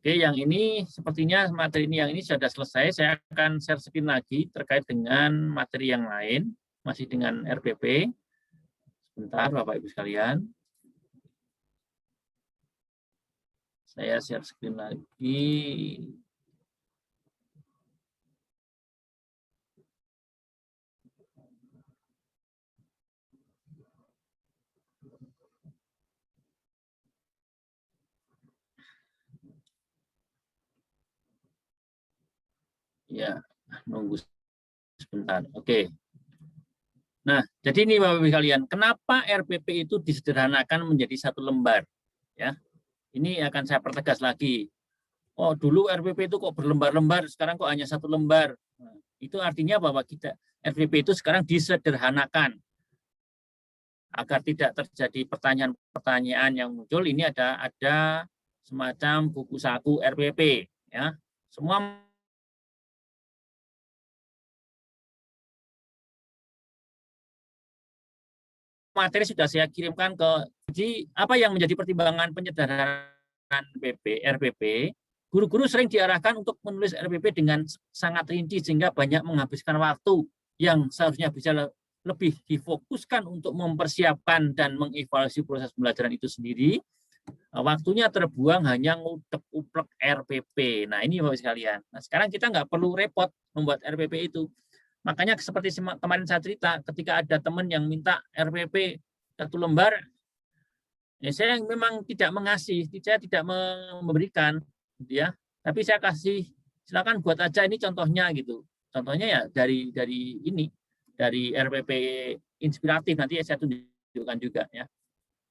Oke, yang ini sepertinya materi ini yang ini sudah selesai. Saya akan share screen lagi terkait dengan materi yang lain, masih dengan RPP. Sebentar Bapak Ibu sekalian. Saya share screen lagi. Ya, nunggu sebentar. Oke. Nah, jadi ini Bapak Ibu sekalian, kenapa RPP itu disederhanakan menjadi satu lembar? Ya, ini akan saya pertegas lagi. Oh, dulu RPP itu kok berlembar-lembar, sekarang kok hanya satu lembar. Nah, itu artinya bahwa kita RPP itu sekarang disederhanakan agar tidak terjadi pertanyaan-pertanyaan yang muncul. Ini ada semacam buku saku RPP. Ya, semua materi sudah saya kirimkan ke. Jadi apa yang menjadi pertimbangan penyederhanaan RPP? Guru-guru sering diarahkan untuk menulis RPP dengan sangat rinci sehingga banyak menghabiskan waktu yang seharusnya bisa lebih difokuskan untuk mempersiapkan dan mengevaluasi proses pembelajaran itu sendiri. Waktunya terbuang hanya ngutek-uplek RPP. Nah ini Bapak sekalian. Nah sekarang kita nggak perlu repot membuat RPP itu. Makanya seperti kemarin saya cerita, ketika ada teman yang minta RPP satu lembar, ya saya memang tidak mengasih, saya tidak memberikan, gitu ya. Tapi saya kasih, silakan buat aja ini contohnya gitu. Contohnya ya dari ini, dari RPP inspiratif nanti saya tunjukkan juga ya.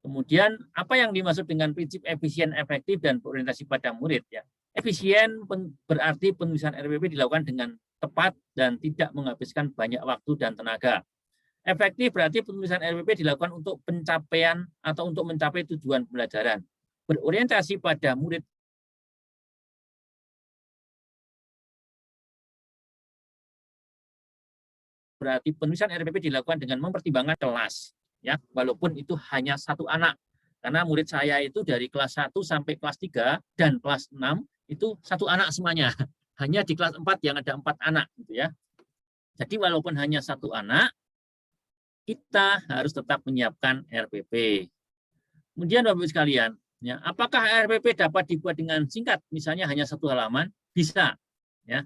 Kemudian apa yang dimaksud dengan prinsip efisien, efektif dan berorientasi pada murid ya. Efisien berarti penulisan RPP dilakukan dengan tepat dan tidak menghabiskan banyak waktu dan tenaga. Efektif berarti penulisan RPP dilakukan untuk pencapaian atau untuk mencapai tujuan pembelajaran. Berorientasi pada murid berarti penulisan RPP dilakukan dengan mempertimbangkan kelas, ya, walaupun itu hanya satu anak. Karena murid saya itu dari kelas 1 sampai kelas 3 dan kelas 6 itu satu anak semuanya. Hanya di kelas 4 yang ada 4 anak gitu ya. Jadi walaupun hanya satu anak, kita harus tetap menyiapkan RPP. Kemudian Bapak-Ibu sekalian, ya, apakah RPP dapat dibuat dengan singkat? Misalnya hanya satu halaman? Bisa. Ya.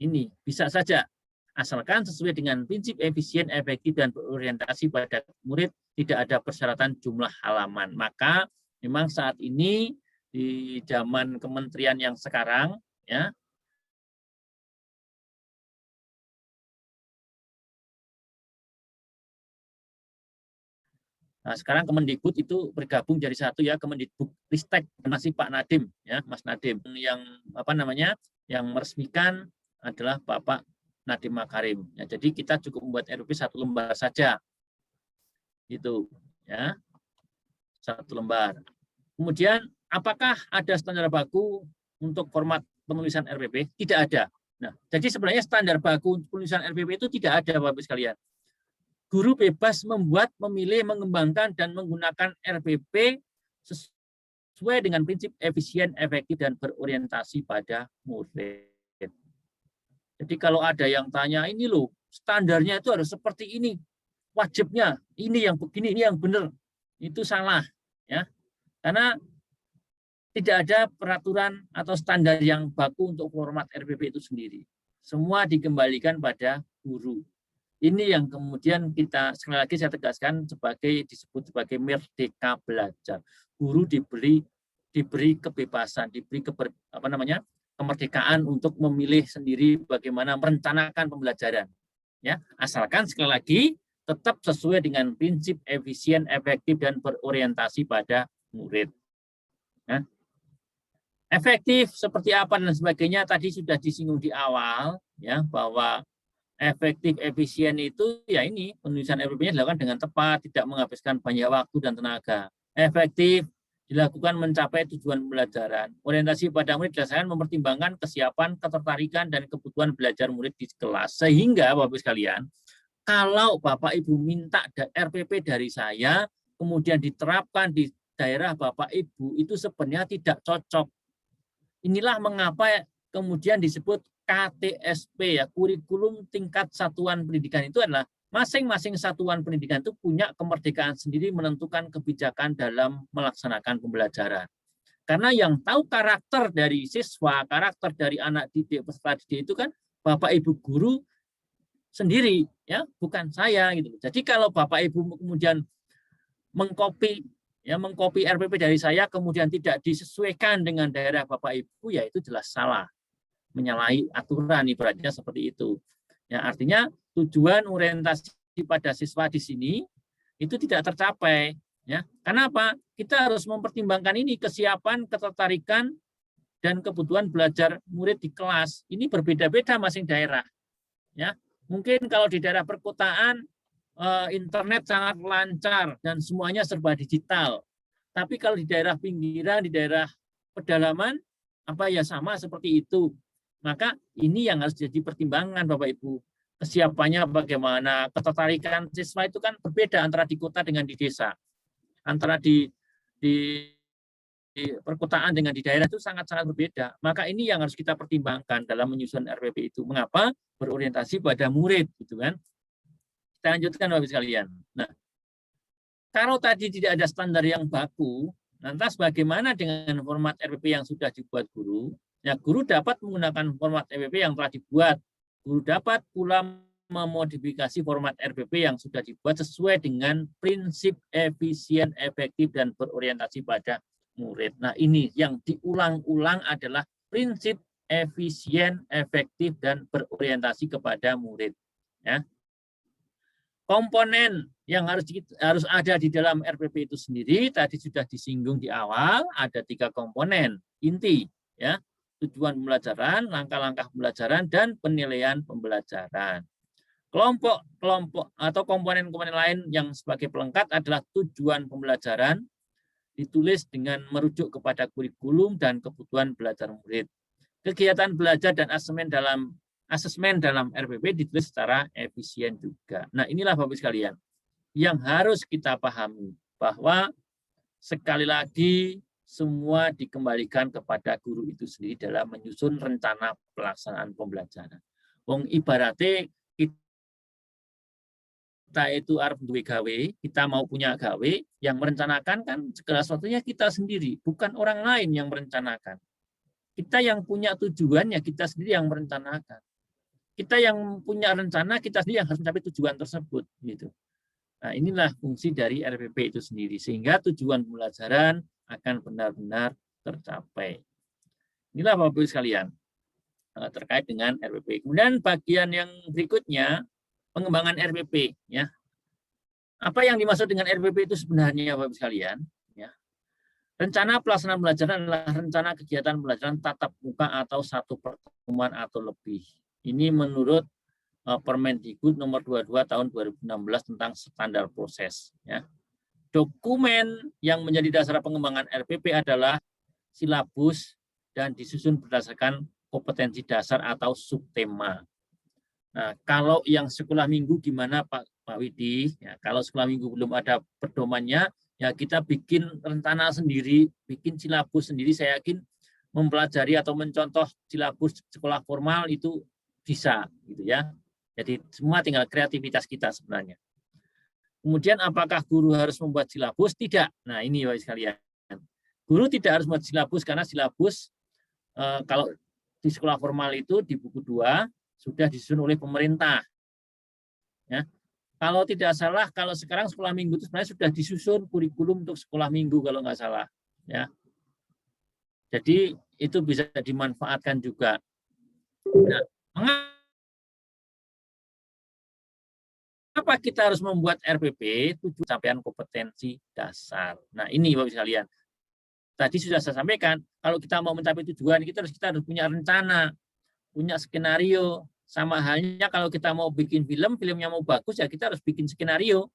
Ini bisa saja. Asalkan sesuai dengan prinsip efisien, efektif, dan berorientasi pada murid, tidak ada persyaratan jumlah halaman. Maka memang saat ini di zaman kementerian yang sekarang, ya, nah, sekarang Kemendikbud itu bergabung jadi satu ya, Kemendikbud Ristek, masih Pak Nadiem ya, Mas Nadiem, yang yang meresmikan adalah Bapak Nadiem Makarim. Ya, jadi kita cukup membuat RPP satu lembar saja, gitu ya, satu lembar. Kemudian apakah ada standar baku untuk format penulisan RPP? Tidak ada. Nah, jadi sebenarnya standar baku penulisan RPP itu tidak ada, Bapak Ibu sekalian. Guru bebas membuat, memilih, mengembangkan, dan menggunakan RPP sesuai dengan prinsip efisien, efektif, dan berorientasi pada murid. Jadi kalau ada yang tanya, ini loh, standarnya itu harus seperti ini, wajibnya, ini yang begini, ini yang benar, itu salah. Ya, karena tidak ada peraturan atau standar yang baku untuk format RPP itu sendiri. Semua dikembalikan pada guru. Ini yang kemudian kita, sekali lagi saya tegaskan, disebut sebagai merdeka belajar. Guru diberi kebebasan, diberi kemerdekaan untuk memilih sendiri bagaimana merencanakan pembelajaran. Ya, asalkan sekali lagi tetap sesuai dengan prinsip efisien, efektif, dan berorientasi pada murid. Ya. Efektif seperti apa dan sebagainya tadi sudah disinggung di awal, ya, bahwa efektif efisien itu ya ini penulisan RPP-nya dilakukan dengan tepat, tidak menghabiskan banyak waktu dan tenaga. Efektif dilakukan mencapai tujuan pembelajaran. Orientasi pada murid berdasarkan mempertimbangkan kesiapan, ketertarikan, dan kebutuhan belajar murid di kelas. Sehingga Bapak Ibu sekalian, kalau Bapak Ibu minta RPP dari saya, kemudian diterapkan di daerah Bapak Ibu, itu sebenarnya tidak cocok. Inilah mengapa kemudian disebut KTSP, ya, kurikulum tingkat satuan pendidikan. Itu adalah masing-masing satuan pendidikan itu punya kemerdekaan sendiri menentukan kebijakan dalam melaksanakan pembelajaran. Karena yang tahu karakter dari siswa, karakter dari anak didik, peserta didik itu kan Bapak Ibu guru sendiri, ya, bukan saya gitu. Jadi kalau Bapak Ibu kemudian mengcopy RPP dari saya kemudian tidak disesuaikan dengan daerah Bapak Ibu, ya itu jelas salah, menyalahi aturan, ibaratnya seperti itu. Ya, artinya tujuan orientasi pada siswa di sini itu tidak tercapai. Ya, karena apa? Kita harus mempertimbangkan ini kesiapan, ketertarikan, dan kebutuhan belajar murid di kelas. Ini berbeda-beda masing daerah. Ya, mungkin kalau di daerah perkotaan internet sangat lancar dan semuanya serba digital. Tapi kalau di daerah pinggiran, di daerah pedalaman, apa ya sama seperti itu. Maka ini yang harus jadi pertimbangan Bapak Ibu. Kesiapannya bagaimana, ketertarikan siswa itu kan berbeda antara di kota dengan di desa. Antara di perkotaan dengan di daerah itu sangat-sangat berbeda. Maka ini yang harus kita pertimbangkan dalam menyusun RPP itu. Mengapa? Berorientasi pada murid, gitu kan. Kita lanjutkan Bapak Ibu sekalian. Nah, kalau tadi tidak ada standar yang baku, lantas bagaimana dengan format RPP yang sudah dibuat guru? Ya, guru dapat menggunakan format RPP yang telah dibuat. Guru dapat pula memodifikasi format RPP yang sudah dibuat sesuai dengan prinsip efisien, efektif, dan berorientasi pada murid. Nah, ini yang diulang-ulang adalah prinsip efisien, efektif, dan berorientasi kepada murid. Ya. Komponen yang harus ada di dalam RPP itu sendiri tadi sudah disinggung di awal, ada 3 komponen inti, ya, tujuan pembelajaran, langkah-langkah pembelajaran, dan penilaian pembelajaran. Kelompok atau komponen-komponen lain yang sebagai pelengkap adalah tujuan pembelajaran, ditulis dengan merujuk kepada kurikulum dan kebutuhan belajar murid. Kegiatan belajar dan asesmen dalam RPP ditulis secara efisien juga. Nah, inilah Bapak Ibu sekalian yang harus kita pahami, bahwa sekali lagi semua dikembalikan kepada guru itu sendiri dalam menyusun rencana pelaksanaan pembelajaran. Wong ibaratnya kita itu arep duwe gawe, kita mau punya gawe, yang merencanakan kan segala sesuatunya kita sendiri, bukan orang lain yang merencanakan. Kita yang punya tujuannya, kita sendiri yang merencanakan. Kita yang punya rencana, kita sendiri yang harus mencapai tujuan tersebut, gitu. Nah, inilah fungsi dari RPP itu sendiri, sehingga tujuan pembelajaran akan benar-benar tercapai. Inilah Bapak Ibu sekalian terkait dengan RPP. Kemudian bagian yang berikutnya, pengembangan RPP. Ya. Apa yang dimaksud dengan RPP itu sebenarnya Bapak Ibu sekalian? Ya. Rencana pelaksanaan pembelajaran adalah rencana kegiatan pembelajaran tatap muka atau satu pertemuan atau lebih. Ini menurut Permendikbud nomor 22 tahun 2016 tentang standar proses. Ya. Dokumen yang menjadi dasar pengembangan RPP adalah silabus dan disusun berdasarkan kompetensi dasar atau subtema. Nah, kalau yang sekolah minggu gimana Pak Widi? Ya, kalau sekolah minggu belum ada pedomannya, ya kita bikin rencana sendiri, bikin silabus sendiri. Saya yakin mempelajari atau mencontoh silabus sekolah formal itu bisa, gitu ya. Jadi semua tinggal kreativitas kita sebenarnya. Kemudian apakah guru harus membuat silabus? Tidak. Nah, ini Bapak sekalian. Guru tidak harus membuat silabus karena silabus kalau di sekolah formal itu di buku 2 sudah disusun oleh pemerintah. Ya. Kalau tidak salah, kalau sekarang sekolah minggu itu sebenarnya sudah disusun kurikulum untuk sekolah minggu kalau nggak salah. Ya. Jadi itu bisa dimanfaatkan juga. Nah, mengapa kita harus membuat RPP? Tujuan capaian kompetensi dasar. Nah, ini Bapak sekalian. Tadi sudah saya sampaikan, kalau kita mau mencapai tujuan, kita harus punya rencana, punya skenario. Sama halnya kalau kita mau bikin film, filmnya mau bagus, ya kita harus bikin skenario.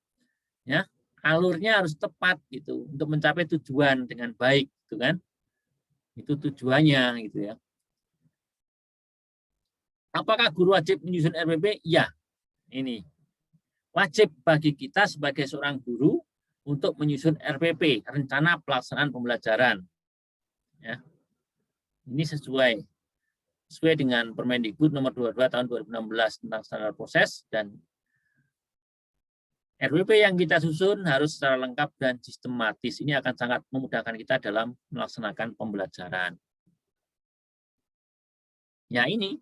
Ya, alurnya harus tepat gitu untuk mencapai tujuan dengan baik, gitu kan? Itu tujuannya, gitu ya. Apakah guru wajib menyusun RPP? Ya, ini wajib bagi kita sebagai seorang guru untuk menyusun RPP, rencana pelaksanaan pembelajaran. Ya. Ini sesuai dengan Permendikbud nomor 22 tahun 2016 tentang standar proses, dan RPP yang kita susun harus secara lengkap dan sistematis. Ini akan sangat memudahkan kita dalam melaksanakan pembelajaran. Ya, ini.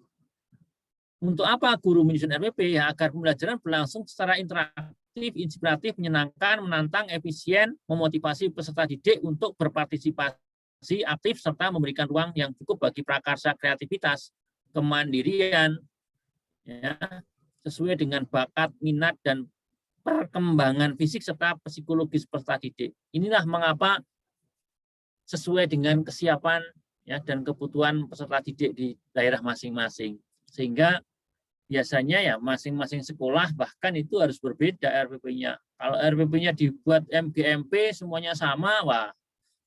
Untuk apa guru menyusun RPP? Ya, agar pembelajaran berlangsung secara interaktif, inspiratif, menyenangkan, menantang, efisien, memotivasi peserta didik untuk berpartisipasi aktif, serta memberikan ruang yang cukup bagi prakarsa kreativitas, kemandirian, ya, sesuai dengan bakat, minat, dan perkembangan fisik serta psikologis peserta didik. Inilah mengapa sesuai dengan kesiapan, ya, dan kebutuhan peserta didik di daerah masing-masing. Sehingga biasanya ya masing-masing sekolah bahkan itu harus berbeda RPP-nya. Kalau RPP-nya dibuat MGMP semuanya sama, wah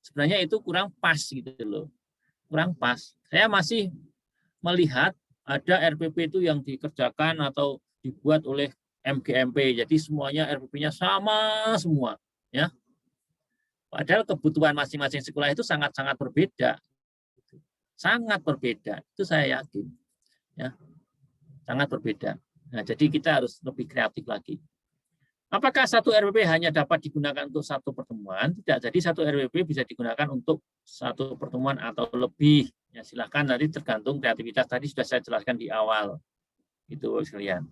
sebenarnya itu kurang pas gitu loh. Kurang pas. Saya masih melihat ada RPP itu yang dikerjakan atau dibuat oleh MGMP. Jadi semuanya RPP-nya sama semua, ya. Padahal kebutuhan masing-masing sekolah itu sangat-sangat berbeda. Sangat berbeda. Itu saya yakin. Ya, sangat berbeda. Nah, jadi kita harus lebih kreatif lagi. Apakah satu RPP hanya dapat digunakan untuk satu pertemuan? Tidak. Jadi satu RPP bisa digunakan untuk satu pertemuan atau lebih. Ya, silahkan, nanti tergantung kreativitas. Tadi sudah saya jelaskan di awal. Itu sekalian.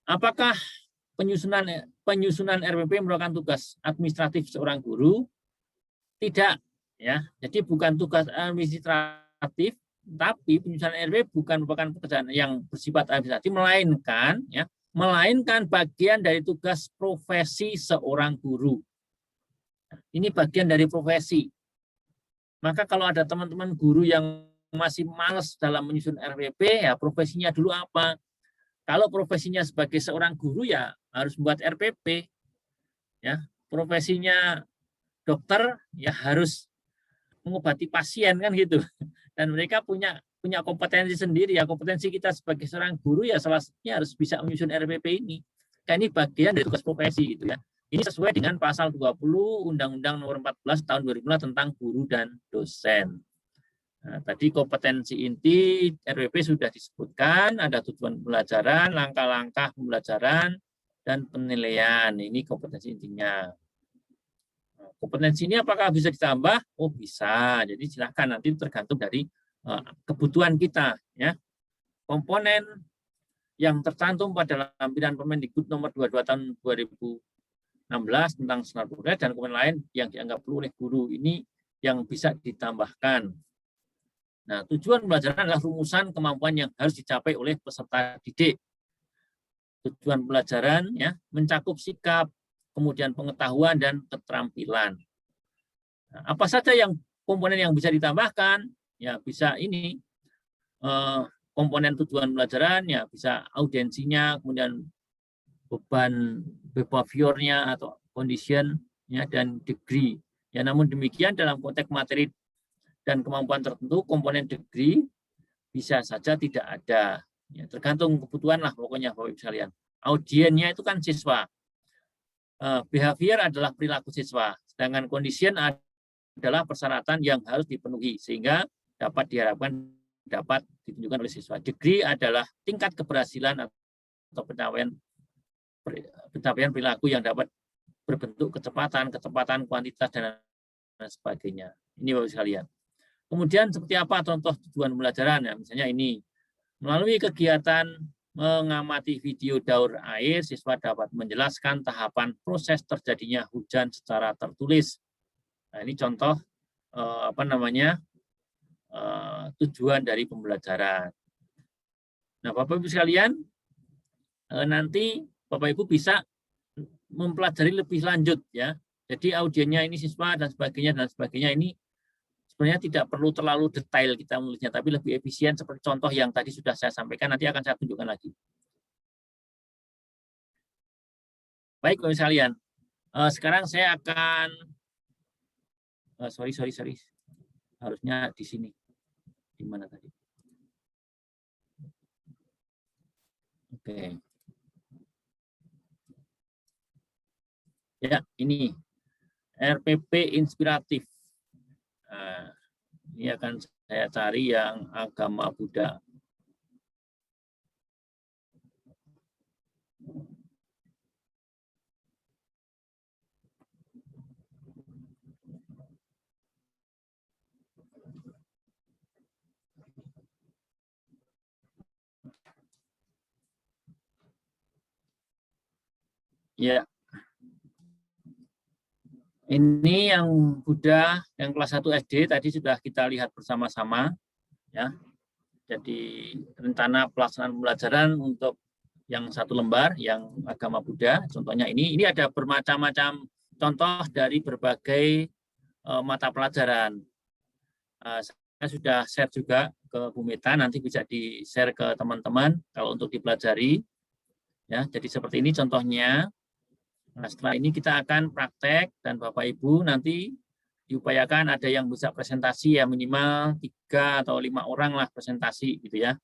Apakah penyusunan RPP merupakan tugas administratif seorang guru? Tidak. Ya, jadi bukan tugas administratif. Tapi penyusunan RPP bukan merupakan pekerjaan yang bersifat administratif, melainkan bagian dari tugas profesi seorang guru. Ini bagian dari profesi. Maka kalau ada teman-teman guru yang masih malas dalam menyusun RPP, ya profesinya dulu apa? Kalau profesinya sebagai seorang guru, ya harus membuat RPP. Ya, profesinya dokter, ya harus mengobati pasien kan gitu. Dan mereka punya kompetensi sendiri, ya kompetensi kita sebagai seorang guru ya salah satunya harus bisa menyusun RPP ini. Kan ini bagian dari tugas profesi gitu ya. Ini sesuai dengan pasal 20 Undang-Undang Nomor 14 Tahun 2005 tentang guru dan dosen. Nah, tadi kompetensi inti RPP sudah disebutkan, ada tujuan pembelajaran, langkah-langkah pembelajaran, dan penilaian. Ini kompetensi intinya. Kompetensi ini apakah bisa ditambah? Oh bisa. Jadi silakan, nanti tergantung dari kebutuhan kita. Ya. Komponen yang tercantum pada lampiran Permendikbud nomor 22 tahun 2016 tentang standar proses dan komponen lain yang dianggap perlu oleh guru ini yang bisa ditambahkan. Nah, tujuan pembelajaran adalah rumusan kemampuan yang harus dicapai oleh peserta didik. Tujuan pembelajaran ya mencakup sikap, kemudian pengetahuan dan keterampilan. Nah, apa saja yang komponen yang bisa ditambahkan? Ya bisa ini komponen tujuan pelajaran, ya bisa audiensinya, kemudian beban behaviornya atau condition, ya dan degree. Ya namun demikian dalam konteks materi dan kemampuan tertentu, komponen degree bisa saja tidak ada. Ya, tergantung kebutuhan lah pokoknya Bapak Ibu sekalian. Audiennya itu kan siswa. Behavior adalah perilaku siswa, sedangkan condition adalah persyaratan yang harus dipenuhi sehingga dapat diharapkan dapat ditunjukkan oleh siswa. Degree adalah tingkat keberhasilan atau pencapaian perilaku yang dapat berbentuk kecepatan, kuantitas, dan sebagainya. Ini Bapak sekalian. Kemudian seperti apa contoh tujuan pembelajaran? Ya, misalnya ini, melalui kegiatan mengamati video daur air, siswa dapat menjelaskan tahapan proses terjadinya hujan secara tertulis. Nah, ini contoh tujuan dari pembelajaran. Nah, Bapak Ibu sekalian, nanti Bapak Ibu bisa mempelajari lebih lanjut ya. Jadi audiennya ini siswa dan sebagainya ini sebenarnya tidak perlu terlalu detail kita menulisnya, tapi lebih efisien seperti contoh yang tadi sudah saya sampaikan, nanti akan saya tunjukkan lagi. Baik, Bapak sekalian. Sekarang saya akan sorry. Harusnya di sini. Di mana tadi? Oke. Ya, ini RPP inspiratif. Nah, ini akan saya cari yang agama Buddha. Ya. Ini yang Buddha yang kelas 1 SD tadi sudah kita lihat bersama-sama ya. Jadi rencana pelaksanaan pembelajaran untuk yang 1 lembar yang agama Buddha, contohnya ini ada bermacam-macam contoh dari berbagai mata pelajaran. Saya sudah share juga ke Bu Meta, nanti bisa di-share ke teman-teman kalau untuk dipelajari. Ya, jadi seperti ini contohnya. Nah, setelah ini kita akan praktek dan Bapak Ibu nanti diupayakan ada yang bisa presentasi ya, minimal 3 atau 5 orang lah presentasi gitu ya,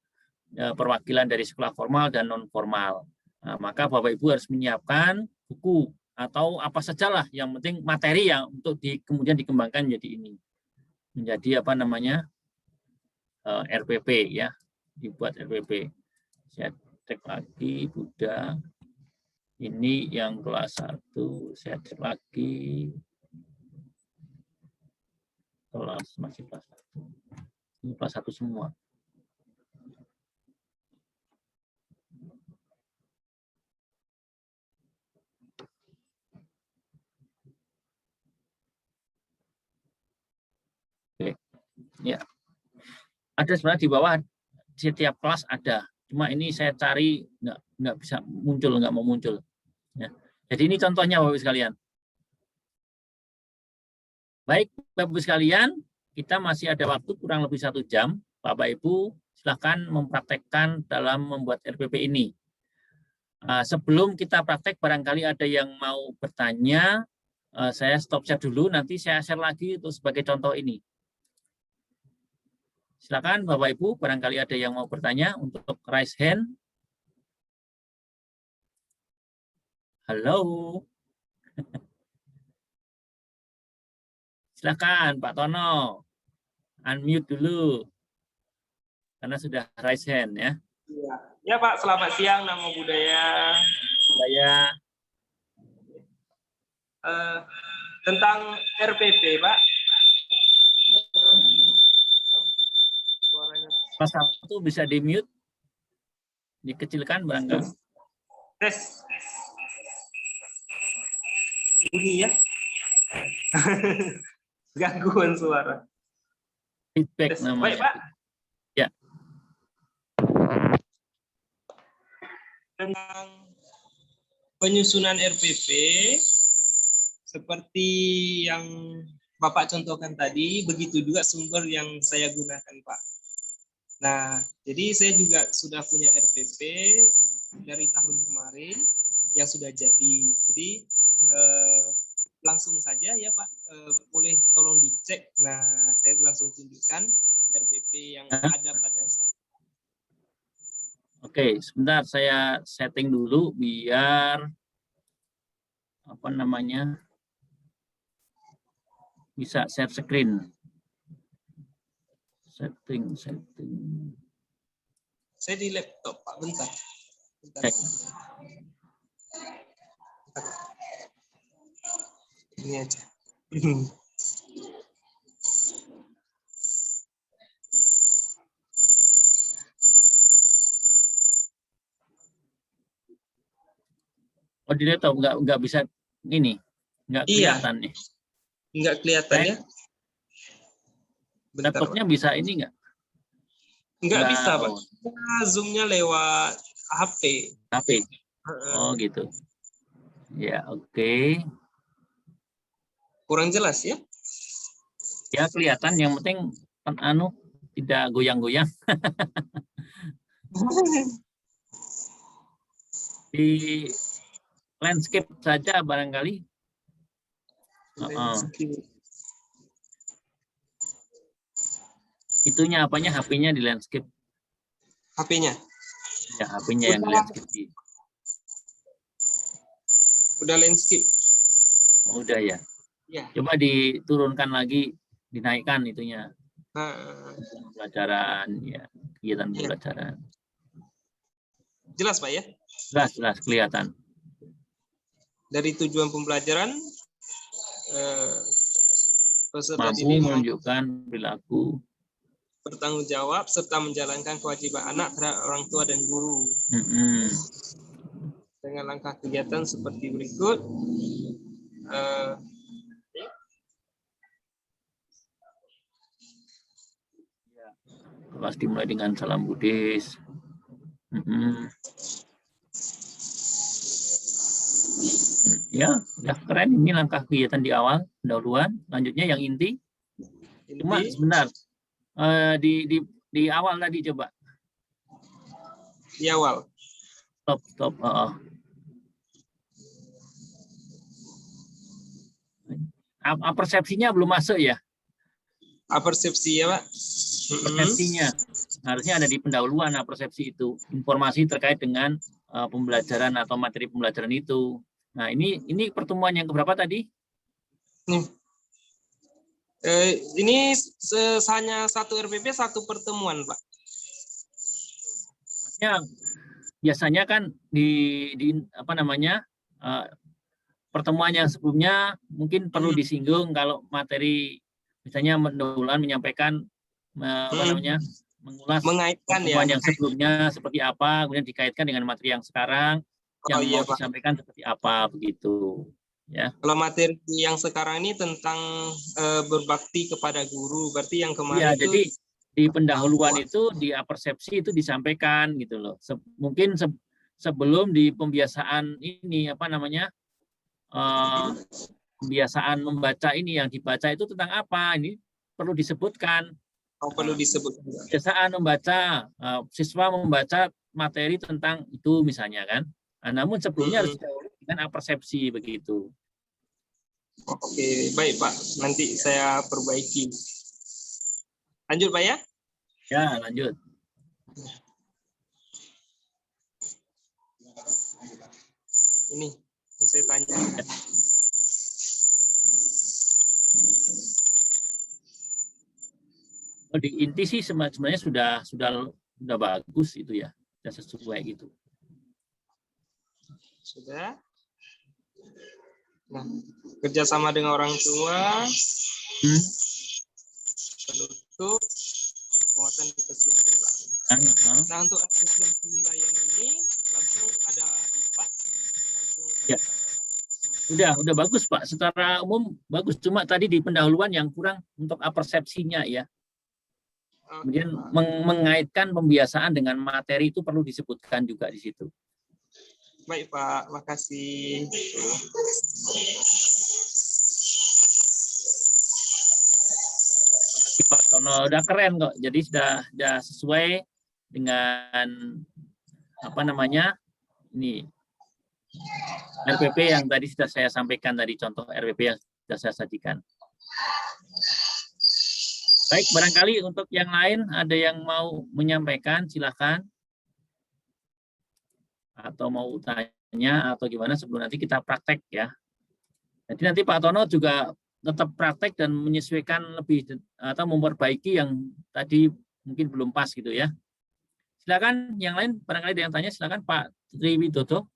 perwakilan dari sekolah formal dan non formal. Nah, maka Bapak Ibu harus menyiapkan buku atau apa sajalah yang penting materi yang untuk kemudian dikembangkan menjadi RPP ya, dibuat RPP. Saya cek lagi Buddha. Ini yang kelas 1, saya cek lagi. Masih kelas 1. Ini kelas 1 semua. Oke. Ya. Ada sebenarnya di bawah setiap kelas ada. Cuma ini saya cari nggak bisa muncul, nggak mau muncul. Ya. Jadi ini contohnya Bapak Ibu sekalian. Baik Bapak Ibu sekalian, kita masih ada waktu kurang lebih 1 jam. Bapak Ibu silakan mempraktekkan dalam membuat RPP ini. Sebelum kita praktek, barangkali ada yang mau bertanya. Saya stop share dulu, nanti saya share lagi untuk sebagai contoh ini. Silakan Bapak Ibu, barangkali ada yang mau bertanya untuk raise hand. Halo. Silakan Pak Tono. Unmute dulu. Karena sudah raise hand ya. Ya Pak, selamat siang, Namo Buddhaya. Tentang RPP Pak. Kelas 1 bisa di-mute. Dikecilkan barangkali. Tes. Bunyi ya. Gangguan suara. Feedback Tes. namanya. Baik Pak. Ya. Tentang penyusunan RPP seperti yang Bapak contohkan tadi, begitu juga sumber yang saya gunakan Pak. Nah, jadi saya juga sudah punya RPP dari tahun kemarin yang sudah jadi. Jadi langsung saja ya Pak, boleh tolong dicek. Nah, saya langsung tunjukkan RPP yang ada pada saya. Oke, sebentar saya setting dulu biar apa namanya bisa share screen. Setting. Saya di laptop, Pak. Bentar. Oke. Ini aja. Oh, di laptop nggak bisa ini, nggak Iya. kelihatan nih. Nggak kelihatan ya? Bentar, Laptopnya Pak. bisa ini nggak? Nggak bisa, Pak. Oh, Zoom-nya lewat HP. HP. Oh gitu. Ya oke. Kurang jelas ya? Ya kelihatan. Yang penting tidak goyang-goyang. Di landscape saja barangkali. Itunya apanya? HP-nya di landscape. HP-nya? Ya, HP-nya yang di landscape. Udah landscape. Udah ya. Ya. Coba diturunkan lagi, dinaikkan itunya. Pembelajaran, ya, kegiatan pembelajaran. Jelas, Pak ya? Jelas kelihatan. Dari tujuan pembelajaran, peserta Mampu didik menunjukkan perilaku bertanggung jawab serta menjalankan kewajiban anak terhadap orang tua dan guru. Dengan langkah kegiatan seperti berikut. Kelas dimulai dengan salam Buddhis. Ya, udah keren ini langkah kegiatan di awal, pendahuluan. Lanjutnya yang inti. Cuma sebentar. Di awal tadi coba. Di awal. Stop. Persepsinya belum masuk ya? Persepsi ya, Pak? Persepsinya harusnya ada di pendahuluan. Persepsi itu informasi terkait dengan pembelajaran atau materi pembelajaran itu. Nah, ini pertemuan yang keberapa tadi? Ini hanya satu RPP, satu pertemuan, Pak. Biasanya kan di apa namanya pertemuan yang sebelumnya mungkin perlu disinggung kalau materi misalnya pendahuluan menyampaikan mengulas mengaitkan pertemuan ya yang sebelumnya seperti apa, kemudian dikaitkan dengan materi yang sekarang yang mau disampaikan seperti apa begitu. Ya. Kalau materi yang sekarang ini tentang berbakti kepada guru, berarti yang kemarin itu jadi di pendahuluan itu di persepsi itu disampaikan gitu loh. Mungkin sebelum di pembiasaan ini apa namanya pembiasaan membaca ini yang dibaca itu tentang apa ini perlu disebutkan. Perlu disebutkan. Pembiasaan membaca siswa membaca materi tentang itu misalnya kan. Namun sebelumnya harus didahului dengan persepsi begitu. Oke, baik Pak. Nanti saya perbaiki. Lanjut Pak ya? Ya, lanjut. Ini saya tanya. Di inti sih sebenarnya sudah bagus itu ya, sudah sesuai gitu. Sudah. Nah, kerjasama dengan orang tua, penutup, penguatan kesimpulan. Nah, untuk asesmen penilaian ini langsung ada 4. Ya. Udah bagus Pak. Secara umum bagus. Cuma tadi di pendahuluan yang kurang untuk persepsinya ya. Kemudian mengaitkan pembiasaan dengan materi itu perlu disebutkan juga di situ. Baik Pak, makasih. Pak Tono udah keren kok. Jadi sudah sesuai dengan apa namanya ini RPP yang tadi sudah saya sampaikan tadi contoh RPP yang sudah saya sajikan. Baik, barangkali untuk yang lain ada yang mau menyampaikan, silakan. Atau mau tanya atau gimana sebelum nanti kita praktek ya. Jadi nanti Pak Tono juga tetap praktek dan menyesuaikan lebih atau memperbaiki yang tadi mungkin belum pas gitu ya. Silakan yang lain, barangkali ada yang tanya, silakan Pak Triwidodo.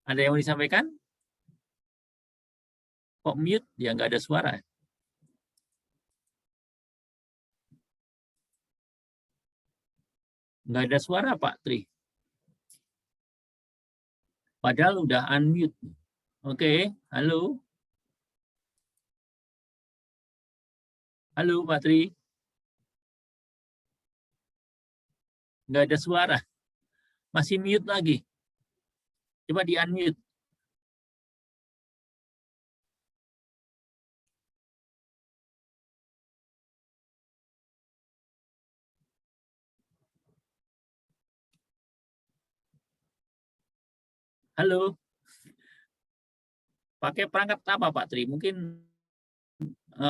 Ada yang mau disampaikan? Kok mute? Ya nggak ada suara. Nggak ada suara Pak Tri. Padahal udah unmute. Oke, halo. Halo Pak Tri. Nggak ada suara. Masih mute lagi. Coba di unmute. Halo. Pakai perangkat apa Pak Tri? Mungkin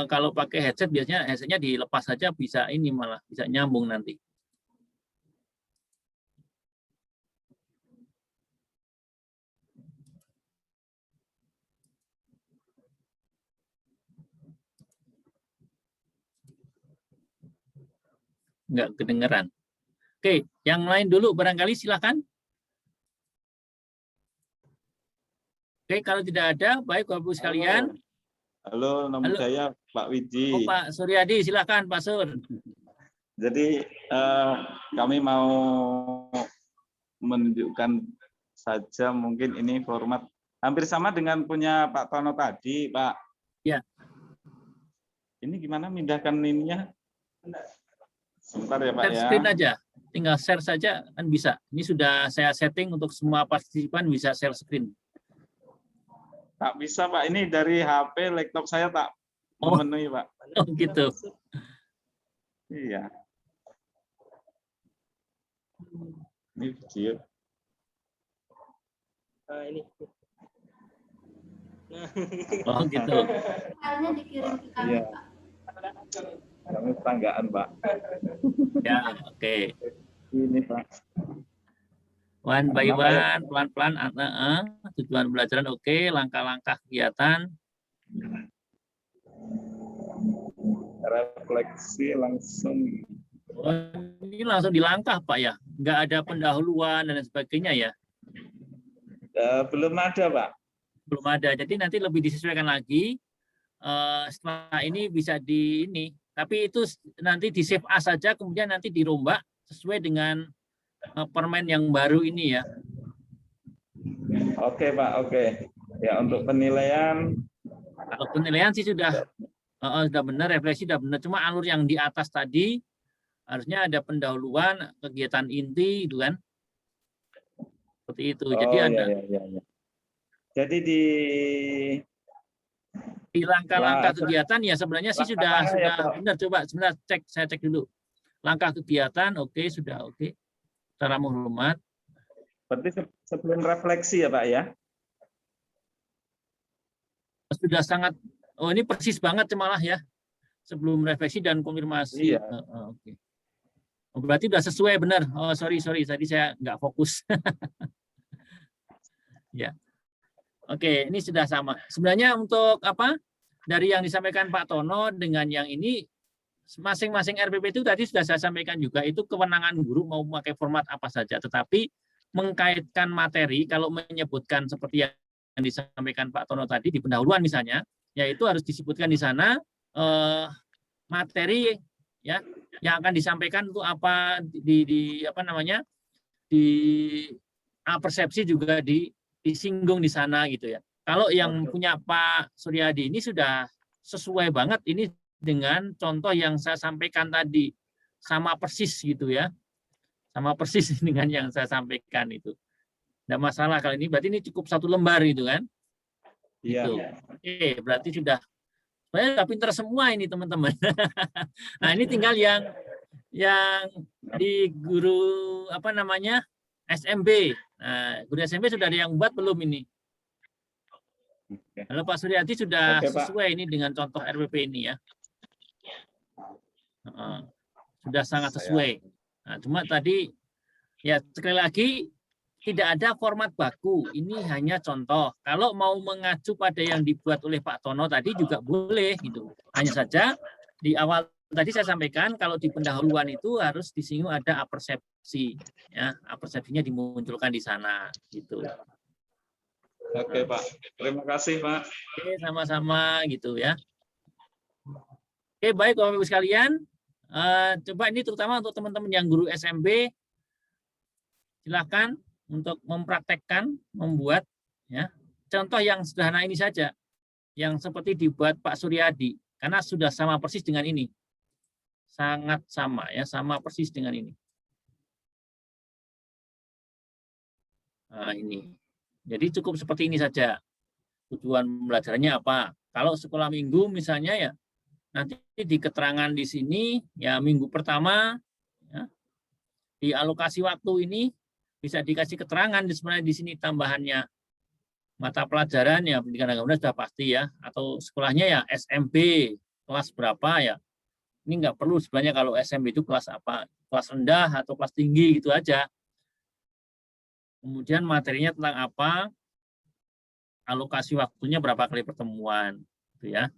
kalau pakai headset biasanya headsetnya dilepas saja bisa ini malah bisa nyambung nanti. Nggak kedengeran. Oke, yang lain dulu barangkali silakan. Oke, kalau tidak ada, baik Bapak Ibu sekalian. Halo, nama Halo. saya Pak Wiji. Oh, Pak Suryadi, silakan Pak Sur. Jadi kami mau menunjukkan saja mungkin ini format hampir sama dengan punya Pak Tono tadi, Pak. Ya. Ini gimana mindahkan ininya? Sebentar ya Pak Share ya. screen aja, tinggal share saja kan bisa. Ini sudah saya setting untuk semua partisipan bisa share screen. Tak bisa Pak, ini dari HP, laptop saya tak Oh. memenuhi Pak. Oh gitu. Iya. Ini video. Ini. Oh gitu. Filenya dikirim ke kami, Iya. Pak. Kami tetanggaan Pak. Ya, oke. Ini Pak. One by Apa ya? one, pelan-pelan. Tujuan pembelajaran oke, langkah-langkah kegiatan. Refleksi langsung. Oh, ini langsung dilangkah Pak ya, nggak ada pendahuluan dan sebagainya ya. Belum ada Pak. Belum ada. Jadi nanti lebih disesuaikan lagi. Setelah ini bisa di ini. Tapi itu nanti di save as saja, kemudian nanti dirombak sesuai dengan permen yang baru ini ya. Oke Pak, oke. Ya untuk penilaian. Kalau penilaian sih sudah benar, refleksi sudah benar. Cuma alur yang di atas tadi harusnya ada pendahuluan, kegiatan inti, itu kan. Seperti itu. Jadi ada. Ya. Jadi Di langkah-langkah Nah, kegiatan ya sebenarnya sih langkah sudah ya, Pak. benar. Coba sebentar saya cek dulu. Langkah kegiatan oke, sudah oke. Cara menghormat. berarti sebelum refleksi ya Pak ya. Sudah sangat, oh ini persis banget malah ya. Sebelum refleksi dan konfirmasi. Iya. Oke. Oh, berarti sudah sesuai benar. Oh sorry tadi saya nggak fokus. Ya. Oke, ini sudah sama. Sebenarnya untuk apa? Dari yang disampaikan Pak Tono dengan yang ini masing-masing RPP itu tadi sudah saya sampaikan juga, itu kewenangan guru mau memakai format apa saja, tetapi mengkaitkan materi kalau menyebutkan seperti yang disampaikan Pak Tono tadi di pendahuluan misalnya, yaitu harus disebutkan di sana materi ya yang akan disampaikan untuk apa di apa namanya di persepsi juga disinggung di sana gitu ya. Kalau yang punya Pak Suryadi ini sudah sesuai banget ini dengan contoh yang saya sampaikan tadi, sama persis gitu ya, sama persis dengan yang saya sampaikan itu. Tidak masalah kalau ini, berarti ini cukup 1 lembar gitu kan? Iya. Gitu. Oke, berarti sudah pinter semua ini teman-teman. Nah ini tinggal yang di guru apa namanya SMB. Nah guru SMB sudah ada yang buat belum ini? Oke. Kalau Pak Suryadi sudah Oke, Pak. sesuai ini dengan contoh RPP ini ya. Sudah sangat sesuai. Nah, cuma tadi ya sekali lagi tidak ada format baku. Ini hanya contoh. Kalau mau mengacu pada yang dibuat oleh Pak Tono tadi juga boleh gitu. Hanya saja di awal tadi saya sampaikan kalau di pendahuluan itu harus disinggung ada apersepsi. Ya, apersepsinya dimunculkan di sana gitu. Oke, Pak. Terima kasih, Pak. Oke, sama-sama gitu ya. Oke, baik Bapak Ibu sekalian. Coba ini terutama untuk teman-teman yang guru SMP, silakan untuk mempraktekkan, membuat ya contoh yang sederhana ini saja, yang seperti dibuat Pak Suryadi, karena sudah sama persis dengan ini, sangat sama ya, sama persis dengan ini. Nah ini, jadi cukup seperti ini saja. Tujuan pembelajarannya apa? Kalau sekolah minggu misalnya ya, nanti di keterangan di sini ya minggu pertama ya, di alokasi waktu ini bisa dikasih keterangan sebenarnya di sini tambahannya mata pelajaran ya pendidikan agama sudah pasti ya, atau sekolahnya ya SMP kelas berapa ya. Ini nggak perlu sebenarnya kalau SMP itu kelas apa, kelas rendah atau kelas tinggi gitu aja. Kemudian materinya tentang apa, alokasi waktunya berapa kali pertemuan gitu ya.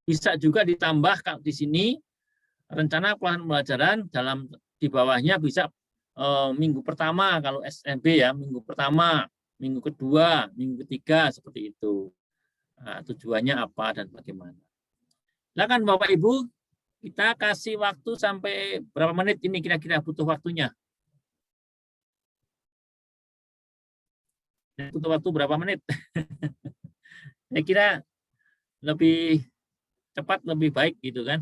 Bisa juga ditambah kalau di sini rencana pelaksanaan pembelajaran dalam di bawahnya bisa minggu pertama kalau SMP ya, minggu pertama, minggu kedua, minggu ketiga seperti itu. Nah, tujuannya apa dan bagaimana. Silakan Bapak Ibu, kita kasih waktu sampai berapa menit ini kira-kira butuh waktunya? Butuh waktu berapa menit? Saya kira lebih cepat lebih baik gitu kan.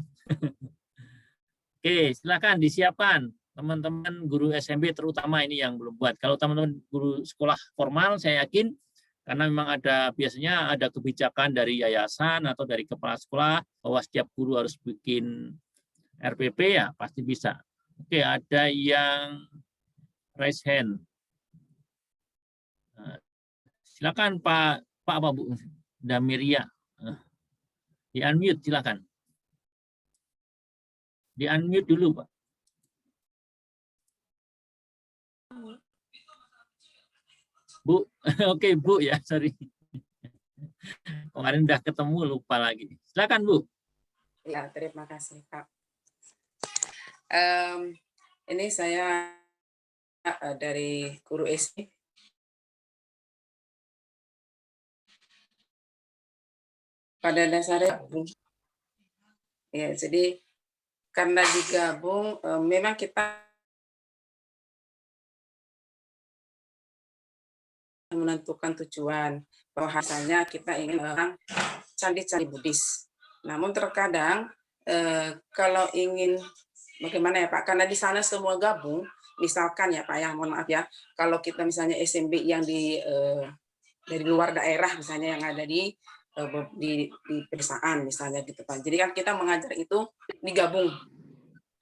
Oke, silakan disiapkan teman-teman guru SMP terutama ini yang belum buat. Kalau teman-teman guru sekolah formal saya yakin karena memang ada biasanya ada kebijakan dari yayasan atau dari kepala sekolah bahwa setiap guru harus bikin RPP ya pasti bisa. Oke, ada yang raise hand. Silakan Pak apa Bu Damiria. Di unmute silakan. Di unmute dulu Pak. Bu, oke Bu ya, sorry. Kemarin udah ketemu lupa lagi. Silakan Bu. Ya, terima kasih Pak. Ini saya dari guru SD. Pada dasarnya, ya, jadi karena digabung, memang kita menentukan tujuan bahwa hasilnya kita ingin candi-candi Buddhis. Namun terkadang kalau ingin bagaimana ya Pak, karena di sana semua gabung, misalkan ya Pak ya, mohon maaf ya, kalau kita misalnya SMB yang dari luar daerah misalnya yang ada di pedesaan misalnya gitu Pak. Jadi kan kita mengajar itu digabung.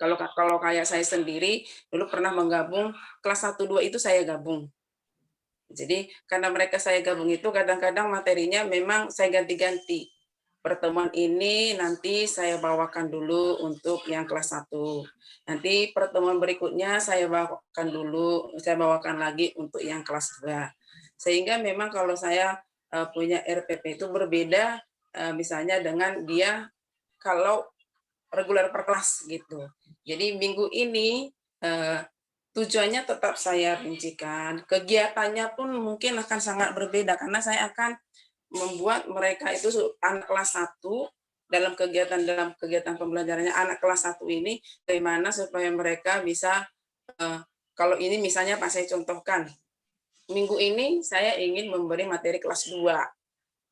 Kalau kayak saya sendiri dulu pernah menggabung kelas 1 2 itu saya gabung. Jadi karena mereka saya gabung itu kadang-kadang materinya memang saya ganti-ganti. Pertemuan ini nanti saya bawakan dulu untuk yang kelas 1. Nanti pertemuan berikutnya saya bawakan lagi untuk yang kelas 2. Sehingga memang kalau saya punya RPP itu berbeda misalnya dengan dia kalau reguler per kelas gitu. Jadi minggu ini tujuannya tetap saya rincikan, kegiatannya pun mungkin akan sangat berbeda karena saya akan membuat mereka itu anak kelas 1 dalam kegiatan pembelajarannya anak kelas 1 ini bagaimana supaya mereka bisa kalau ini misalnya Pak saya contohkan minggu ini saya ingin memberi materi kelas 2.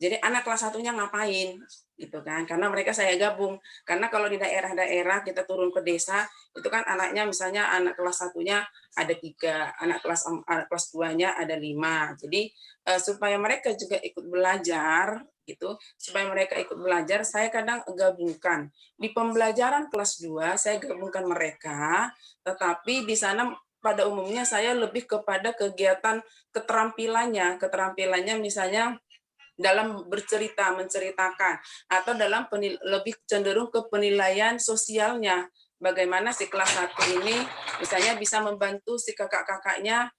Jadi anak kelas 1-nya ngapain gitu kan? Karena mereka saya gabung. Karena kalau di daerah-daerah kita turun ke desa, itu kan anaknya misalnya anak kelas 1-nya ada 3, anak kelas 2-nya ada 5. Jadi supaya mereka juga ikut belajar gitu, supaya mereka ikut belajar, saya kadang gabungkan. Di pembelajaran kelas 2 saya gabungkan mereka, tetapi di sana pada umumnya saya lebih kepada kegiatan keterampilannya misalnya dalam bercerita, menceritakan, atau dalam lebih cenderung ke penilaian sosialnya. Bagaimana si kelas 1 ini misalnya bisa membantu si kakak-kakaknya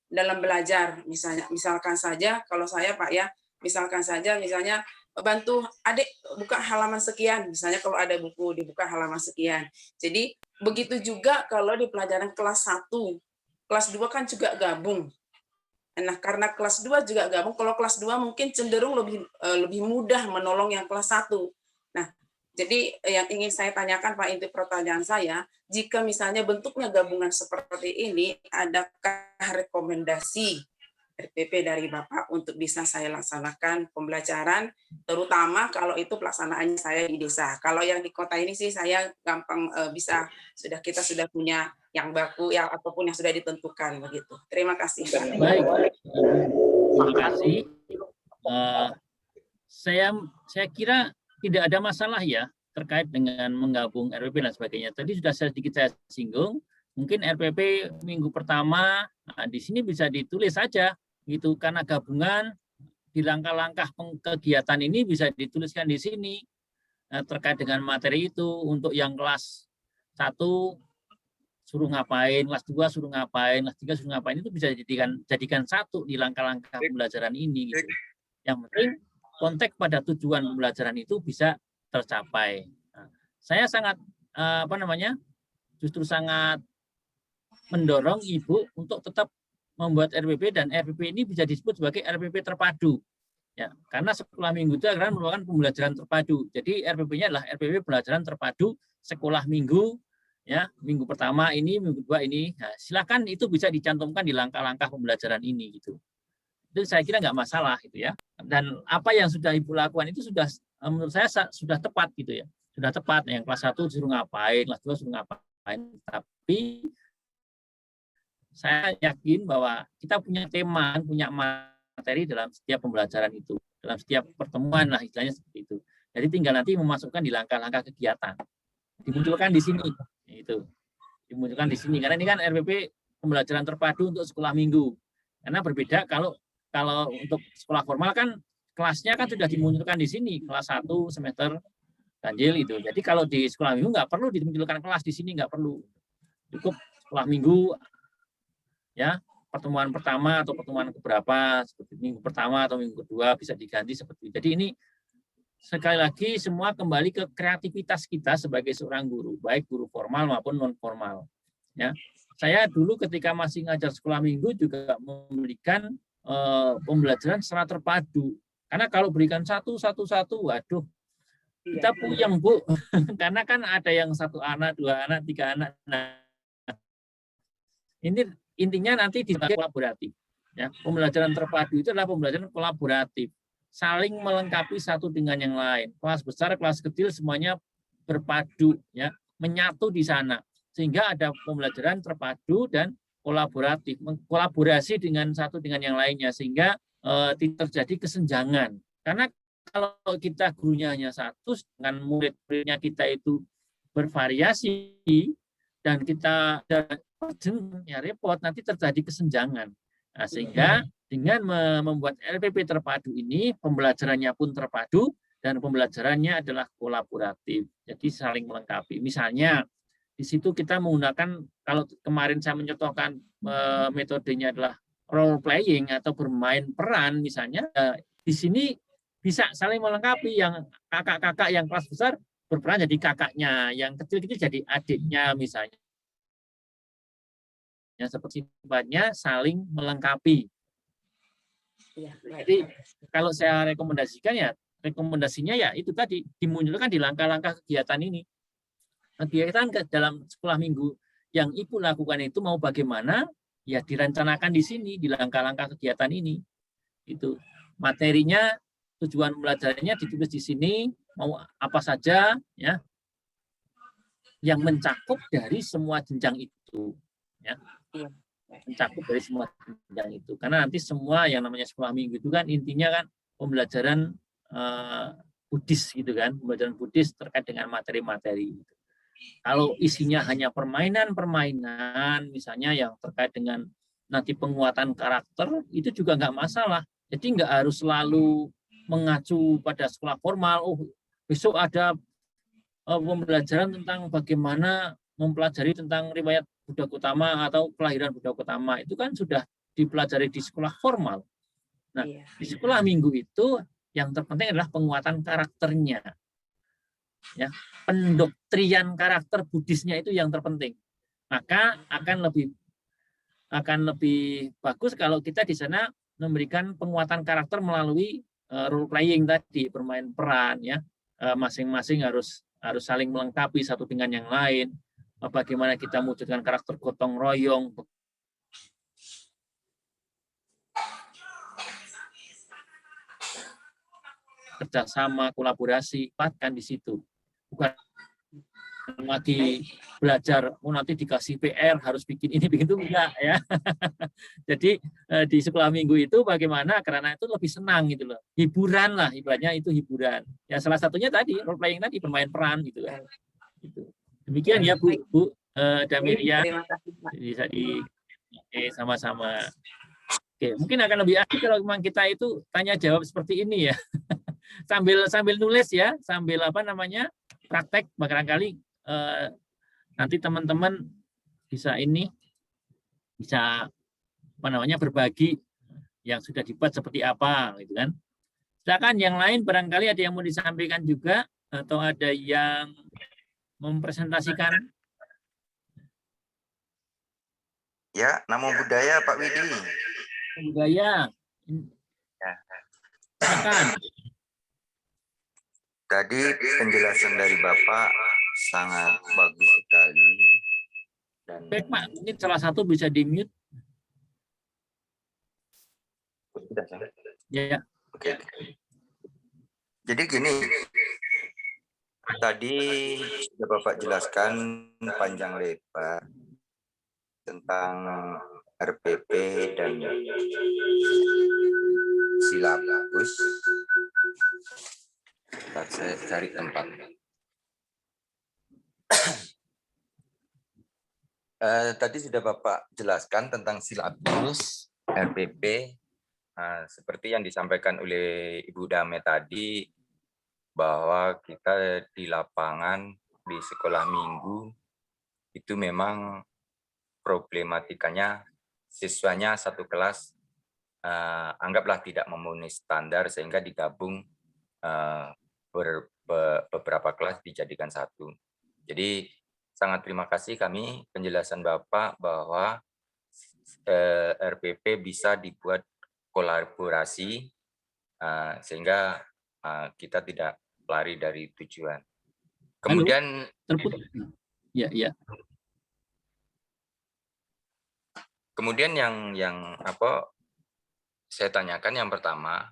dalam belajar, misalkan saja kalau saya Pak ya, misalkan saja misalnya bantu adik buka halaman sekian, misalnya kalau ada buku dibuka halaman sekian. Jadi begitu juga kalau di pelajaran kelas 1, kelas 2 kan juga gabung. Nah, karena kelas 2 juga gabung, kalau kelas 2 mungkin cenderung lebih mudah menolong yang kelas 1. Nah, jadi yang ingin saya tanyakan Pak, inti pertanyaan saya, jika misalnya bentuknya gabungan seperti ini, adakah rekomendasi RPP dari Bapak untuk bisa saya laksanakan pembelajaran, terutama kalau itu pelaksanaannya saya di desa. Kalau yang di kota ini sih saya gampang bisa, kita sudah punya yang baku, yang ataupun yang sudah ditentukan begitu. Terima kasih. Baik, terima kasih. Saya kira tidak ada masalah ya terkait dengan menggabung RPP dan sebagainya. Tadi sudah sedikit saya singgung, mungkin RPP minggu pertama, nah di sini bisa ditulis saja gitu, karena gabungan di langkah-langkah kegiatan ini bisa dituliskan di sini terkait dengan materi itu. Untuk yang kelas 1 suruh ngapain, kelas 2 suruh ngapain, kelas 3 suruh ngapain, itu bisa jadikan satu di langkah-langkah pembelajaran ini gitu. Yang penting konteks pada tujuan pembelajaran itu bisa tercapai. Nah, saya sangat justru sangat mendorong Ibu untuk tetap membuat RPP, dan RPP ini bisa disebut sebagai RPP terpadu. Ya, karena sekolah minggu itu akan merupakan pembelajaran terpadu. Jadi RPP-nya adalah RPP pembelajaran terpadu sekolah minggu, ya, minggu pertama ini, minggu kedua ini. Nah, silakan itu bisa dicantumkan di langkah-langkah pembelajaran ini gitu. Itu saya kira nggak masalah gitu ya. Dan apa yang sudah Ibu lakukan itu sudah, menurut saya sudah tepat gitu ya. Sudah tepat. Yang kelas 1 suruh ngapain, kelas 2 suruh ngapain. Tapi saya yakin bahwa kita punya tema, punya materi dalam setiap pembelajaran itu, dalam setiap pertemuan lah istilahnya seperti itu. Jadi tinggal nanti memasukkan di langkah-langkah kegiatan. Dimunculkan di sini, itu. Dimunculkan di sini karena ini kan RPP pembelajaran terpadu untuk sekolah minggu. Karena berbeda kalau untuk sekolah formal kan kelasnya kan sudah dimunculkan di sini, kelas 1 semester ganjil itu. Jadi kalau di sekolah minggu nggak perlu dimunculkan kelas di sini, nggak perlu. Cukup sekolah minggu, ya, pertemuan pertama atau pertemuan keberapa, seperti minggu pertama atau minggu kedua bisa diganti seperti itu. Jadi ini sekali lagi semua kembali ke kreativitas kita sebagai seorang guru, baik guru formal maupun non formal. Ya, saya dulu ketika masih ngajar sekolah minggu juga memberikan pembelajaran secara terpadu. Karena kalau berikan satu, waduh, kita puyeng Bu, karena kan ada yang 1 anak, 2 anak, 3 anak. Nah, ini intinya nanti di kolaboratif. Ya, pembelajaran terpadu itu adalah pembelajaran kolaboratif, saling melengkapi satu dengan yang lain. Kelas besar, kelas kecil semuanya berpadu, ya, menyatu di sana, sehingga ada pembelajaran terpadu dan kolaboratif, kolaborasi dengan satu dengan yang lainnya, sehingga tidak terjadi kesenjangan. Karena kalau kita gurunya hanya satu, dengan murid-muridnya kita itu bervariasi dan kita ya repot, nanti terjadi kesenjangan. Nah, sehingga dengan membuat RPP terpadu ini, pembelajarannya pun terpadu dan pembelajarannya adalah kolaboratif. Jadi saling melengkapi. Misalnya di situ kita menggunakan, kalau kemarin saya mencontohkan metodenya adalah role playing atau bermain peran misalnya, di sini bisa saling melengkapi, yang kakak-kakak yang kelas besar berperan jadi kakaknya, yang kecil-kecil jadi adiknya misalnya. Yang seperti sifatnya saling melengkapi. Jadi kalau saya rekomendasinya ya itu tadi, dimunculkan di langkah-langkah kegiatan ini. Kegiatan dalam sekolah minggu yang Ibu lakukan itu mau bagaimana, ya direncanakan di sini, di langkah-langkah kegiatan ini. Itu materinya, tujuan pembelajarannya ditulis di sini, mau apa saja, ya, yang mencakup dari semua jenjang itu, ya, mencakup dari semua jenjang itu. Karena nanti semua yang namanya sekolah minggu itu kan intinya kan pembelajaran Buddhis gitu kan, pembelajaran Buddhis terkait dengan materi-materi. Kalau isinya hanya permainan-permainan, misalnya yang terkait dengan nanti penguatan karakter, itu juga nggak masalah. Jadi nggak harus selalu mengacu pada sekolah formal. Oh, besok ada pembelajaran tentang bagaimana mempelajari tentang riwayat Buddha Gautama atau kelahiran Buddha Gautama. Itu kan sudah dipelajari di sekolah formal. Nah, di sekolah minggu itu yang terpenting adalah penguatan karakternya. Ya, pendoktrian karakter Buddhisnya itu yang terpenting. Maka akan lebih bagus kalau kita di sana memberikan penguatan karakter melalui role playing tadi, bermain peran ya. Masing-masing harus saling melengkapi satu dengan yang lain. Bagaimana kita mewujudkan karakter gotong royong, kerjasama, kolaborasi, kan di situ. Bukan lagi belajar, nanti dikasih PR harus bikin ini, bikin itu, enggak ya. Jadi di sekolah minggu itu bagaimana, karena itu lebih senang gitu loh. Hiburan lah, ibaratnya itu hiburan. Ya salah satunya tadi, role playing tadi, bermain peran gitu kan. Gitu. Demikian ya Bu Damiria. Terima kasih, Pak. Bisa sama-sama. Oke, mungkin akan lebih asik kalau memang kita itu tanya jawab seperti ini ya. sambil nulis ya, sambil praktek, barangkali nanti teman-teman bisa berbagi yang sudah dibuat seperti apa gitu kan. Silakan yang lain barangkali ada yang mau disampaikan juga atau ada yang mempresentasikan. Ya, Namo Buddhaya Pak Widi. Budaya. Silakan. Tadi penjelasan dari Bapak sangat bagus sekali. Dan Baik, Pak, ini salah satu bisa di-mute. sudah, saya. Ya. Oke. Jadi gini, tadi sudah Bapak jelaskan panjang lebar tentang RPP dan silabus. Saya cari tempat. Tadi sudah Bapak jelaskan tentang silabus, RPP, seperti yang disampaikan oleh Ibu Dame tadi, bahwa kita di lapangan, di sekolah minggu, itu memang problematikanya siswanya satu kelas anggaplah tidak memenuhi standar sehingga digabung beberapa kelas dijadikan satu. Jadi sangat terima kasih kami penjelasan Bapak bahwa RPP bisa dibuat kolaborasi sehingga kita tidak lari dari tujuan. Kemudian ya. Kemudian yang saya tanyakan yang pertama,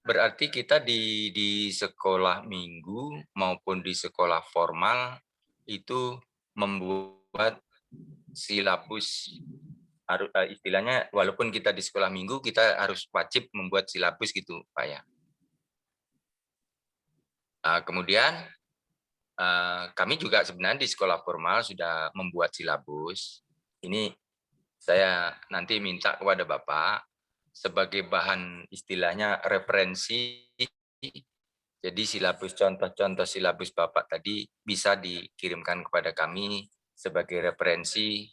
berarti kita di sekolah minggu maupun di sekolah formal itu membuat silabus, istilahnya walaupun kita di sekolah minggu kita harus wajib membuat silabus gitu Pak ya. Kemudian kami juga sebenarnya di sekolah formal sudah membuat silabus. Ini saya nanti minta kepada Bapak sebagai bahan istilahnya referensi. Jadi silabus, contoh-contoh silabus Bapak tadi bisa dikirimkan kepada kami sebagai referensi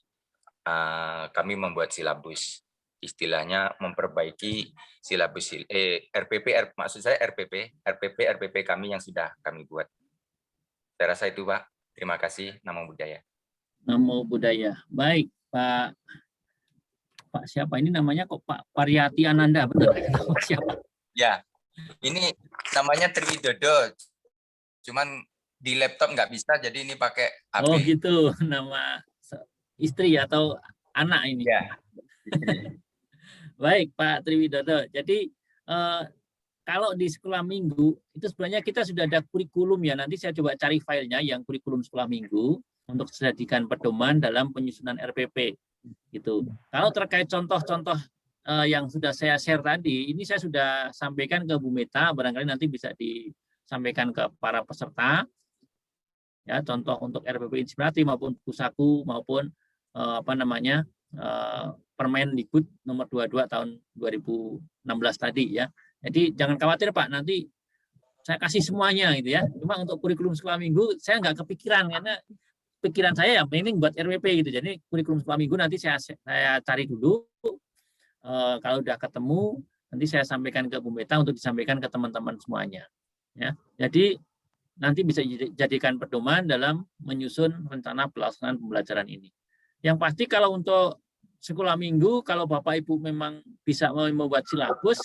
kami membuat silabus. Istilahnya memperbaiki silabus RPP, maksud saya RPP kami yang sudah kami buat. Saya rasa itu Pak. Terima kasih. Namo Buddhaya. Namo Buddhaya. Baik Pak siapa ini namanya kok Pak Pariyati Ananda, benar? Siapa? Ya, ini namanya Triwidodo. Cuman di laptop nggak bisa, jadi ini pakai HP. Oh gitu, nama istri atau anak ini. Ya. Baik Pak Triwidodo. Jadi kalau di sekolah minggu itu sebenarnya kita sudah ada kurikulum ya. Nanti saya coba cari filenya yang kurikulum sekolah minggu untuk dijadikan pedoman dalam penyusunan RPP. Gitu. Kalau terkait contoh-contoh yang sudah saya share tadi, ini saya sudah sampaikan ke Bu Meta, barangkali nanti bisa disampaikan ke para peserta. Ya, contoh untuk RPP inspiratif maupun buku saku maupun Permendikbud nomor 22 tahun 2016 tadi ya. Jadi jangan khawatir Pak, nanti saya kasih semuanya gitu ya. Cuma untuk kurikulum sekolah minggu saya nggak kepikiran karena pikiran saya ya ini buat RWP gitu. Jadi kurikulum sekolah minggu nanti saya cari dulu. Kalau udah ketemu nanti saya sampaikan ke Bu Meta untuk disampaikan ke teman-teman semuanya. Ya, jadi nanti bisa dijadikan pedoman dalam menyusun rencana pelaksanaan pembelajaran ini. Yang pasti kalau untuk sekolah minggu, kalau Bapak Ibu memang bisa membuat silabus,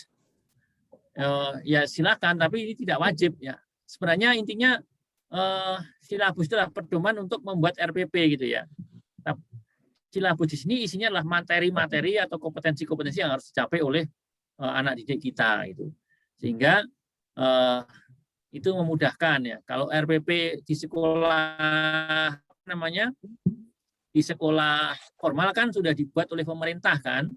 ya silakan, tapi ini tidak wajib ya. Sebenarnya intinya silabus itu adalah pedoman untuk membuat RPP gitu ya. Silabus di sini isinya adalah materi-materi atau kompetensi-kompetensi yang harus dicapai oleh anak didik kita itu. Sehingga itu memudahkan ya. Kalau RPP di sekolah di sekolah formal kan sudah dibuat oleh pemerintah kan,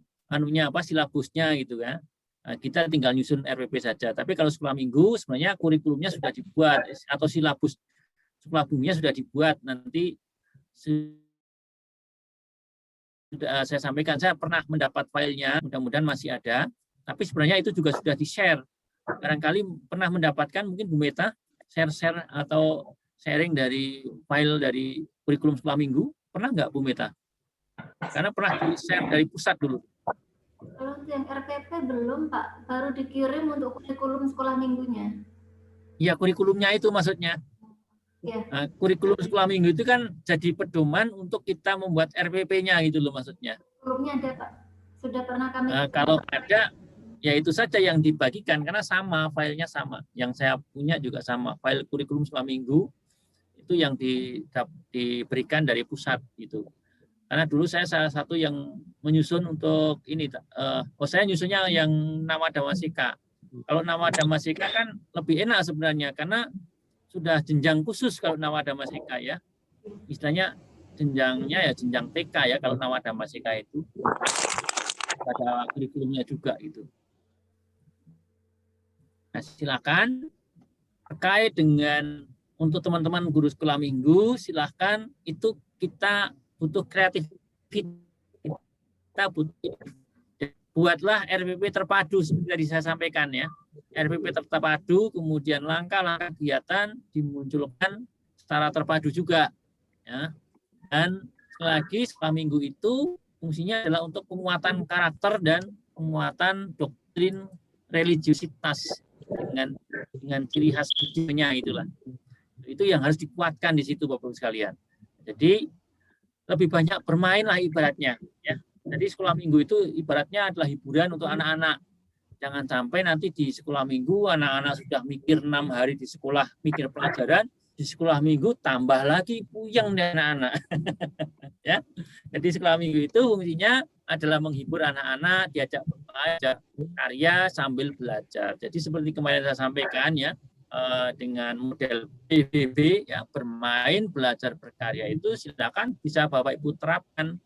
silabusnya gitu kan. Nah, kita tinggal nyusun RPP saja. Tapi kalau sekolah minggu sebenarnya kurikulumnya sudah dibuat atau silabus sekolah minggunya sudah dibuat. Nanti sudah saya sampaikan, saya pernah mendapat filenya, mudah-mudahan masih ada. Tapi sebenarnya itu juga sudah di-share. Barangkali pernah mendapatkan mungkin Bu Meta share atau sharing dari file dari kurikulum sekolah minggu. Pernah nggak Bu Meta? Karena pernah di-share dari pusat dulu. Kalau yang RPP belum Pak, baru dikirim untuk kurikulum sekolah minggunya. Iya, kurikulumnya itu maksudnya. Ya. Nah, kurikulum sekolah minggu itu kan jadi pedoman untuk kita membuat RPP-nya gitu loh maksudnya. Kurikulumnya ada Pak, sudah pernah kami. Kalau ada, ya itu saja yang dibagikan karena sama, filenya sama. Yang saya punya juga sama, file kurikulum sekolah minggu itu yang diberikan dari pusat gitu. Karena dulu saya salah satu yang menyusun untuk ini, saya nyusunnya yang nama Damasika. Kalau nama Damasika kan lebih enak sebenarnya karena sudah jenjang khusus kalau nama Damasika ya. Istilahnya jenjangnya ya jenjang TK ya kalau nama Damasika itu. Pada kurikulumnya juga itu. Nah, silakan terkait dengan untuk teman-teman guru sekolah minggu, silakan itu kita butuh kreativitas, kita butuh buatlah RPP terpadu seperti tadi saya sampaikan ya. RPP terpadu, kemudian langkah-langkah kegiatan dimunculkan secara terpadu juga ya. Dan sekali lagi sekolah minggu itu fungsinya adalah untuk penguatan karakter dan penguatan doktrin religiusitas dengan ciri khas budayanya itulah. Itu yang harus dikuatkan di situ Bapak-Ibu sekalian. Jadi lebih banyak bermain lah ibaratnya ya. Jadi sekolah minggu itu ibaratnya adalah hiburan untuk anak-anak. Jangan sampai nanti di sekolah minggu anak-anak sudah mikir 6 hari di sekolah, mikir pelajaran, di sekolah minggu tambah lagi puyeng dari anak-anak. Ya. Jadi sekolah minggu itu fungsinya adalah menghibur anak-anak, diajak belajar karya sambil belajar. Jadi seperti kemarin saya sampaikan ya, dengan model PBB ya, bermain belajar berkarya itu silakan bisa Bapak Ibu terapkan.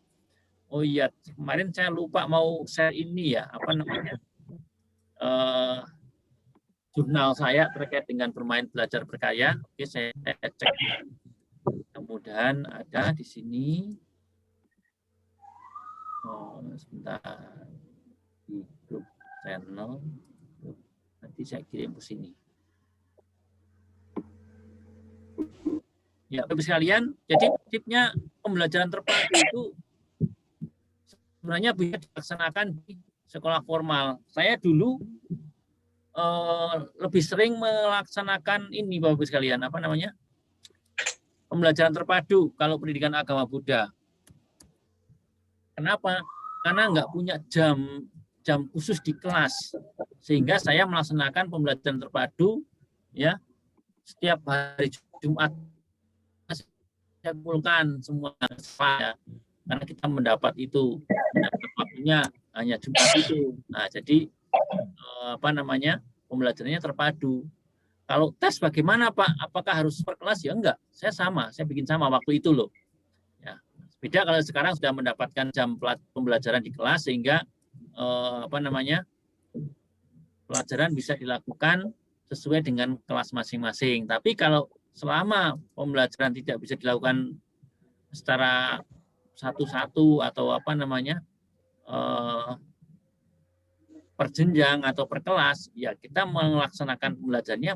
Oh iya, kemarin saya lupa mau share ini ya, apa namanya? Jurnal saya terkait dengan bermain belajar berkarya. Oke, saya cek. Mudah-mudahan ada di sini. Sebentar. Di grup channel. Nanti saya kirim ke sini. Ya, Bapak sekalian, jadi tipsnya pembelajaran terpadu itu sebenarnya bisa dilaksanakan di sekolah formal. Saya dulu lebih sering melaksanakan ini Bapak sekalian, apa namanya? Pembelajaran terpadu kalau pendidikan agama Buddha. Kenapa? Karena nggak punya jam khusus di kelas, sehingga saya melaksanakan pembelajaran terpadu ya setiap hari Jumat. Saya kumpulkan semua ya, karena kita mendapat itu waktunya hanya Jumat itu. Nah, jadi apa namanya pembelajarannya terpadu. Kalau tes bagaimana Pak? Apakah harus per kelas? Ya enggak. Saya bikin sama waktu itu loh. Ya, beda kalau sekarang sudah mendapatkan jam pembelajaran di kelas sehingga apa namanya pelajaran bisa dilakukan sesuai dengan kelas masing-masing. Tapi kalau selama pembelajaran tidak bisa dilakukan secara satu-satu atau apa namanya per jenjang atau per kelas, ya kita melaksanakan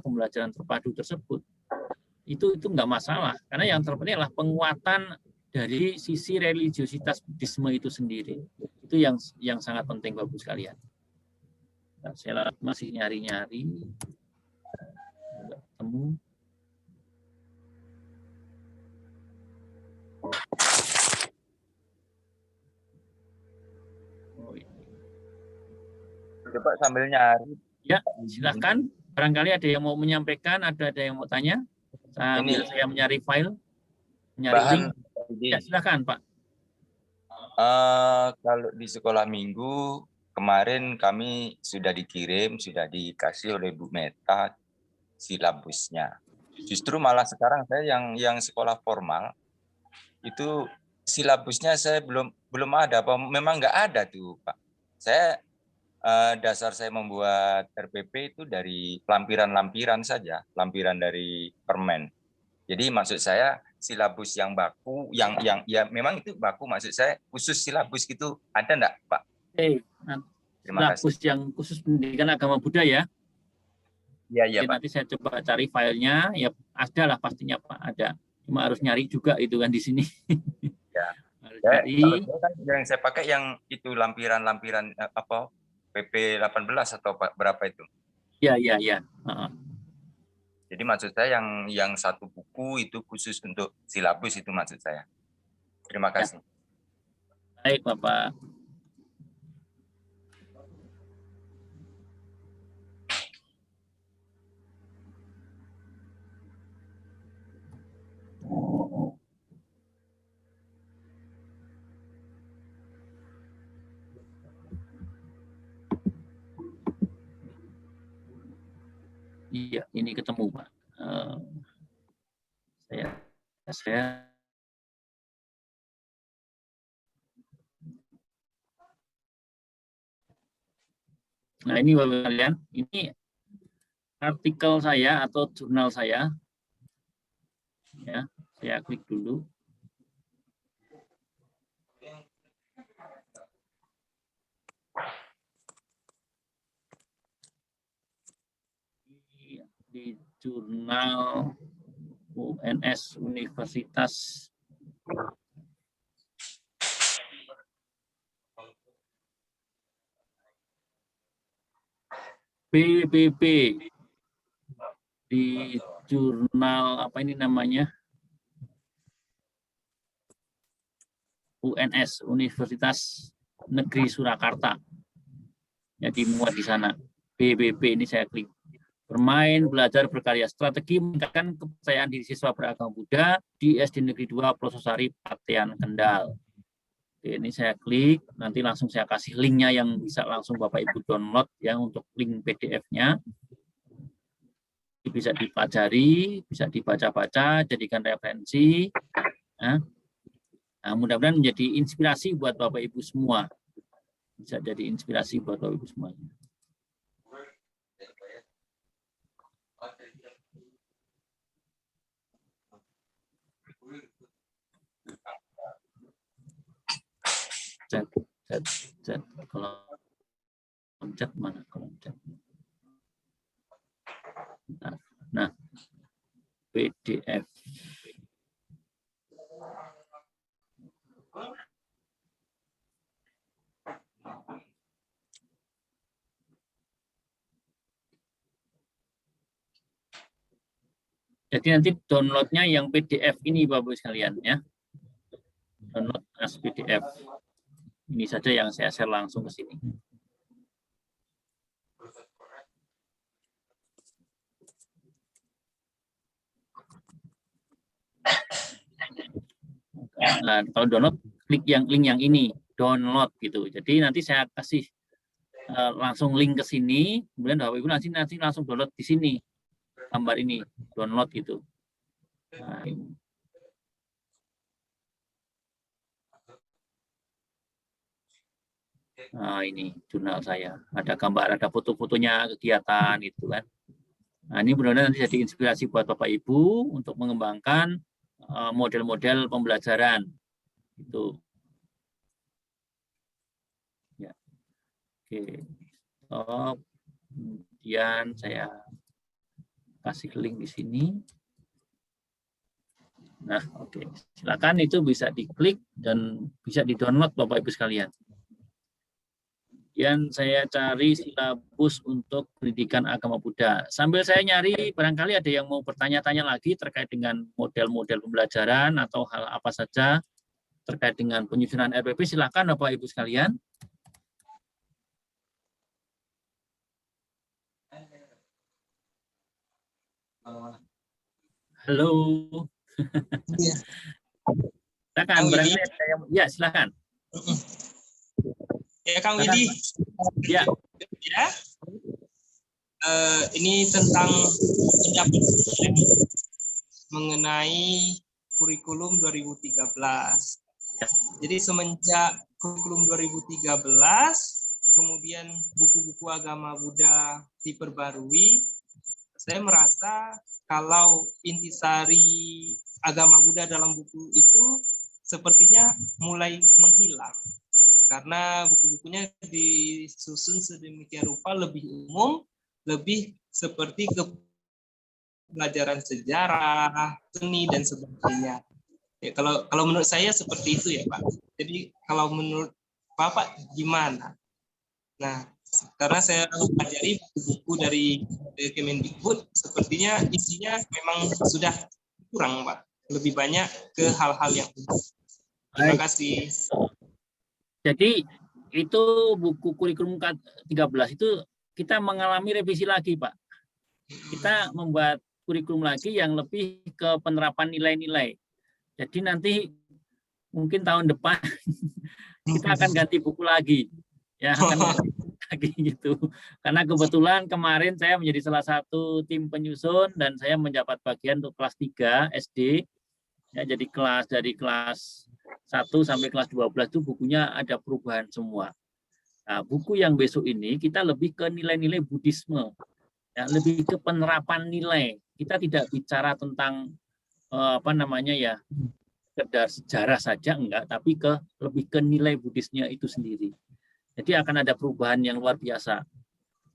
pembelajaran terpadu tersebut. Itu nggak masalah, karena yang terpenting adalah penguatan dari sisi religiositas Buddhisme itu sendiri. Itu yang sangat penting Bapak Ibu sekalian. Saya masih nyari-nyari, nggak ketemu. Oh, ini. Coba sambil nyari. Ya, silahkan. Barangkali ada yang mau menyampaikan, ada yang mau tanya. Sambil saya mencari file, mencari link. Ya, silahkan Pak. Kalau di sekolah minggu kemarin kami sudah dikirim, sudah dikasih oleh Bu Meta silabusnya. Justru malah sekarang saya yang sekolah formal itu silabusnya saya belum ada, apa memang nggak ada tuh Pak. Saya dasar saya membuat RPP itu dari lampiran-lampiran saja, lampiran dari permen. Jadi maksud saya silabus yang baku, yang ya memang itu baku, maksud saya khusus silabus gitu ada enggak Pak? Terima kasih. Silabus yang khusus pendidikan agama Buddha ya? Iya Pak. Nanti saya coba cari filenya, ya ada lah pastinya Pak, ada. Cuma harus nyari juga itu kan di sini. Ya. Harus nyari. Kan yang saya pakai yang itu lampiran-lampiran apa PP 18 atau berapa itu? Iya. Jadi maksud saya yang satu buku itu khusus untuk silabus itu maksud saya. Terima kasih. Baik Bapak. Iya, ini ketemu Pak. Saya Nah, ini Bapak kalian, ini artikel saya atau jurnal saya. Ya, saya klik dulu. Di jurnal UNS Universitas PBB, di jurnal apa ini namanya, UNS Universitas Negeri Surakarta, ya dimuat di sana. PBB ini saya klik. Bermain, belajar, berkarya, strategi meningkatkan kepercayaan diri siswa beragama Buddha di SD Negeri 2 Pelososari, Patean, Kendal. Oke, ini saya klik, nanti langsung saya kasih linknya yang bisa langsung Bapak Ibu download ya untuk link PDF-nya. Bisa dipelajari, bisa dibaca-baca, jadikan referensi. Nah, mudah-mudahan menjadi inspirasi buat Bapak Ibu semua. Bisa jadi inspirasi buat Bapak Ibu semuanya. Chat. Kalau chat mana? Kalau chat. Nah, PDF. Jadi nanti downloadnya yang PDF ini Bapak-Ibu sekalian ya. Download as PDF. Ini saja yang saya share langsung ke sini. Nah, kalau download klik link yang ini, download gitu. Jadi nanti saya kasih langsung link ke sini, kemudian Bapak Ibu nanti langsung download di sini. Gambar ini, download gitu. Nah, ini jurnal saya. Ada gambar, ada foto-fotonya kegiatan gitu kan. Nah, ini benar-benar nanti jadi inspirasi buat Bapak Ibu untuk mengembangkan model-model pembelajaran. Itu Oke. Stop. Kemudian saya kasih link di sini. Nah, oke. Silakan itu bisa diklik dan bisa di-download Bapak Ibu sekalian. Kemudian saya cari silabus untuk pendidikan agama Buddha. Sambil saya nyari, barangkali ada yang mau bertanya-tanya lagi terkait dengan model-model pembelajaran atau hal apa saja terkait dengan penyusunan RPP. Silakan Bapak Ibu sekalian. Halo. Silakan, barangkali ada yang... Ya, silakan. Ya, Kang Widi. Ya. Ya. Ini tentang pendapat mengenai kurikulum 2013. Jadi semenjak kurikulum 2013, kemudian buku-buku agama Buddha diperbarui, saya merasa kalau intisari agama Buddha dalam buku itu sepertinya mulai menghilang. Karena buku-bukunya disusun sedemikian rupa lebih umum, lebih seperti ke pelajaran sejarah, seni, dan sebagainya. Ya, kalau menurut saya seperti itu ya Pak. Jadi kalau menurut Bapak gimana? Nah, karena saya mempelajari buku-buku dari Kemendikbud, sepertinya isinya memang sudah kurang Pak. Lebih banyak ke hal-hal yang umum. Terima kasih. Jadi itu buku kurikulum 13 itu kita mengalami revisi lagi Pak. Kita membuat kurikulum lagi yang lebih ke penerapan nilai-nilai. Jadi nanti mungkin tahun depan kita akan ganti buku lagi. Ya, akan ganti lagi gitu. Karena kebetulan kemarin saya menjadi salah satu tim penyusun dan saya menjabat bagian untuk kelas 3 SD. Ya, jadi dari kelas 1 sampai kelas 12 itu bukunya ada perubahan semua. Nah, buku yang besok ini kita lebih ke nilai-nilai Buddhisme. Ya, lebih ke penerapan nilai. Kita tidak bicara tentang apa namanya ya, sekedar sejarah saja enggak, tapi lebih ke nilai Buddhisnya itu sendiri. Jadi akan ada perubahan yang luar biasa.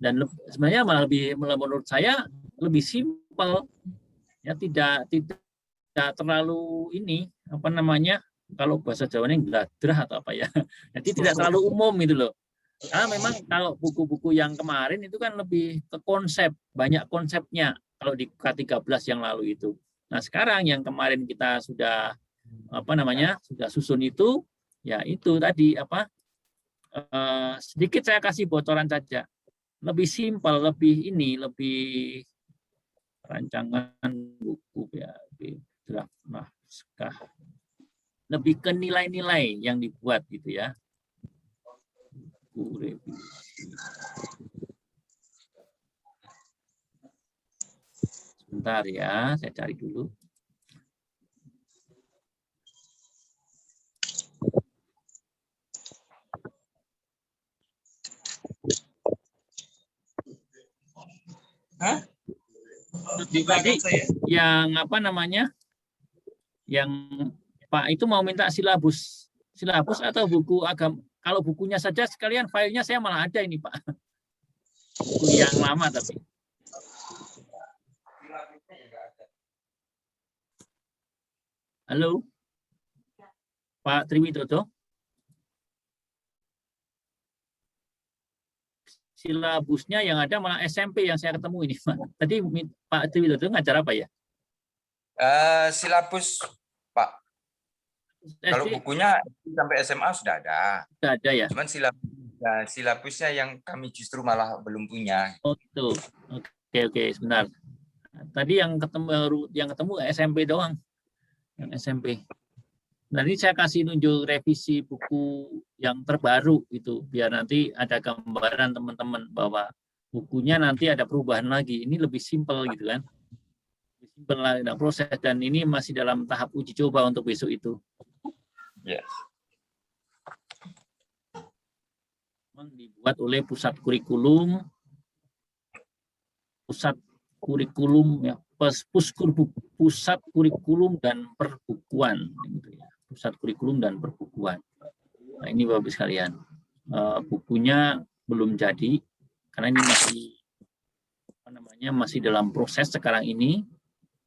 Dan sebenarnya malah menurut saya lebih simpel. Ya, tidak terlalu ini apa namanya, kalau bahasa Jawanya gladrah atau apa ya. Jadi tidak terlalu umum itu loh. Karena memang kalau buku-buku yang kemarin itu kan lebih ke konsep, banyak konsepnya kalau di K13 yang lalu itu. Nah, sekarang yang kemarin kita sudah apa namanya, sudah susun itu, ya itu tadi apa, sedikit saya kasih bocoran saja. Lebih simpel, lebih rancangan buku ya, draft naskah. Lebih ke nilai-nilai yang dibuat gitu ya. Buku revisi. Sebentar ya, saya cari dulu. Hah? Di belakang saya. Yang apa namanya? Yang Pak itu mau minta silabus atau buku agama. Kalau bukunya saja sekalian filenya saya malah ada ini Pak. Buku yang lama tapi. Halo, Pak Triwidodo. Silabusnya yang ada malah SMP yang saya ketemu ini Pak. Tadi Pak Triwidodo ngajar apa ya? Silabus Pak. Kalau bukunya sampai SMA sudah ada. Sudah ada ya. Cuman silabusnya yang kami justru malah belum punya. Oh gitu. Oke, sebentar. Tadi yang ketemu SMP doang. Yang SMP. Nanti saya kasih nunjuk revisi buku yang terbaru gitu, biar nanti ada gambaran teman-teman bahwa bukunya nanti ada perubahan lagi. Ini lebih simpel gitu kan. Lebih simpel lah proses, dan ini masih dalam tahap uji coba untuk besok itu. Yes. Dibuat oleh pusat kurikulum ya, pusat kurikulum dan perbukuan gitu ya. Pusat kurikulum dan perbukuan. Nah, ini Bapak sekalian, bukunya belum jadi karena ini masih dalam proses sekarang ini.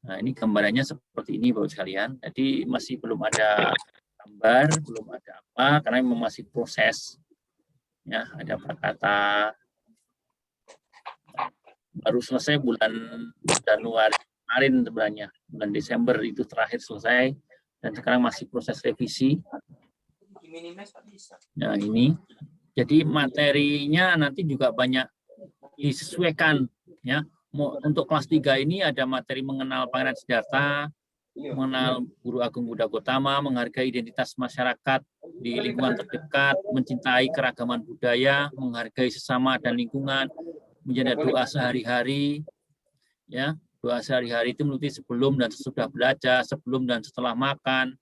Nah, ini gambarannya seperti ini Bapak sekalian. Jadi masih belum ada gambar, belum ada apa karena memang masih proses. Ya, ada perkata baru selesai bulan Januari kemarin sebenarnya, bulan Desember itu terakhir selesai dan sekarang masih proses revisi. Nah, ini jadi materinya nanti juga banyak disesuaikan ya. Untuk kelas 3 ini ada materi mengenal Pangeran Siddhartha, mengenal Guru Agung Buddha Gautama, menghargai identitas masyarakat di lingkungan terdekat, mencintai keragaman budaya, menghargai sesama dan lingkungan, menjaga doa sehari-hari ya. Doa sehari-hari itu meliputi sebelum dan sesudah belajar, sebelum dan setelah makan,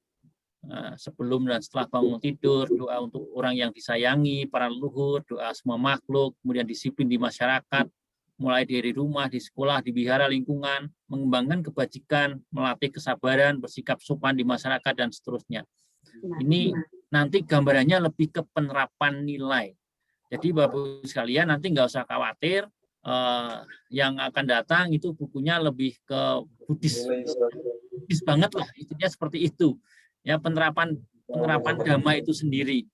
sebelum dan setelah bangun tidur, doa untuk orang yang disayangi, para leluhur, doa semua makhluk, kemudian disiplin di masyarakat, mulai dari rumah, di sekolah, di wihara lingkungan, mengembangkan kebajikan, melatih kesabaran, bersikap sopan di masyarakat, dan seterusnya. Ini nanti gambarannya lebih ke penerapan nilai. Jadi Bapak sekalian nanti nggak usah khawatir, yang akan datang itu bukunya lebih ke Buddhis banget lah, intinya seperti itu. Ya, penerapan dhamma itu sendiri.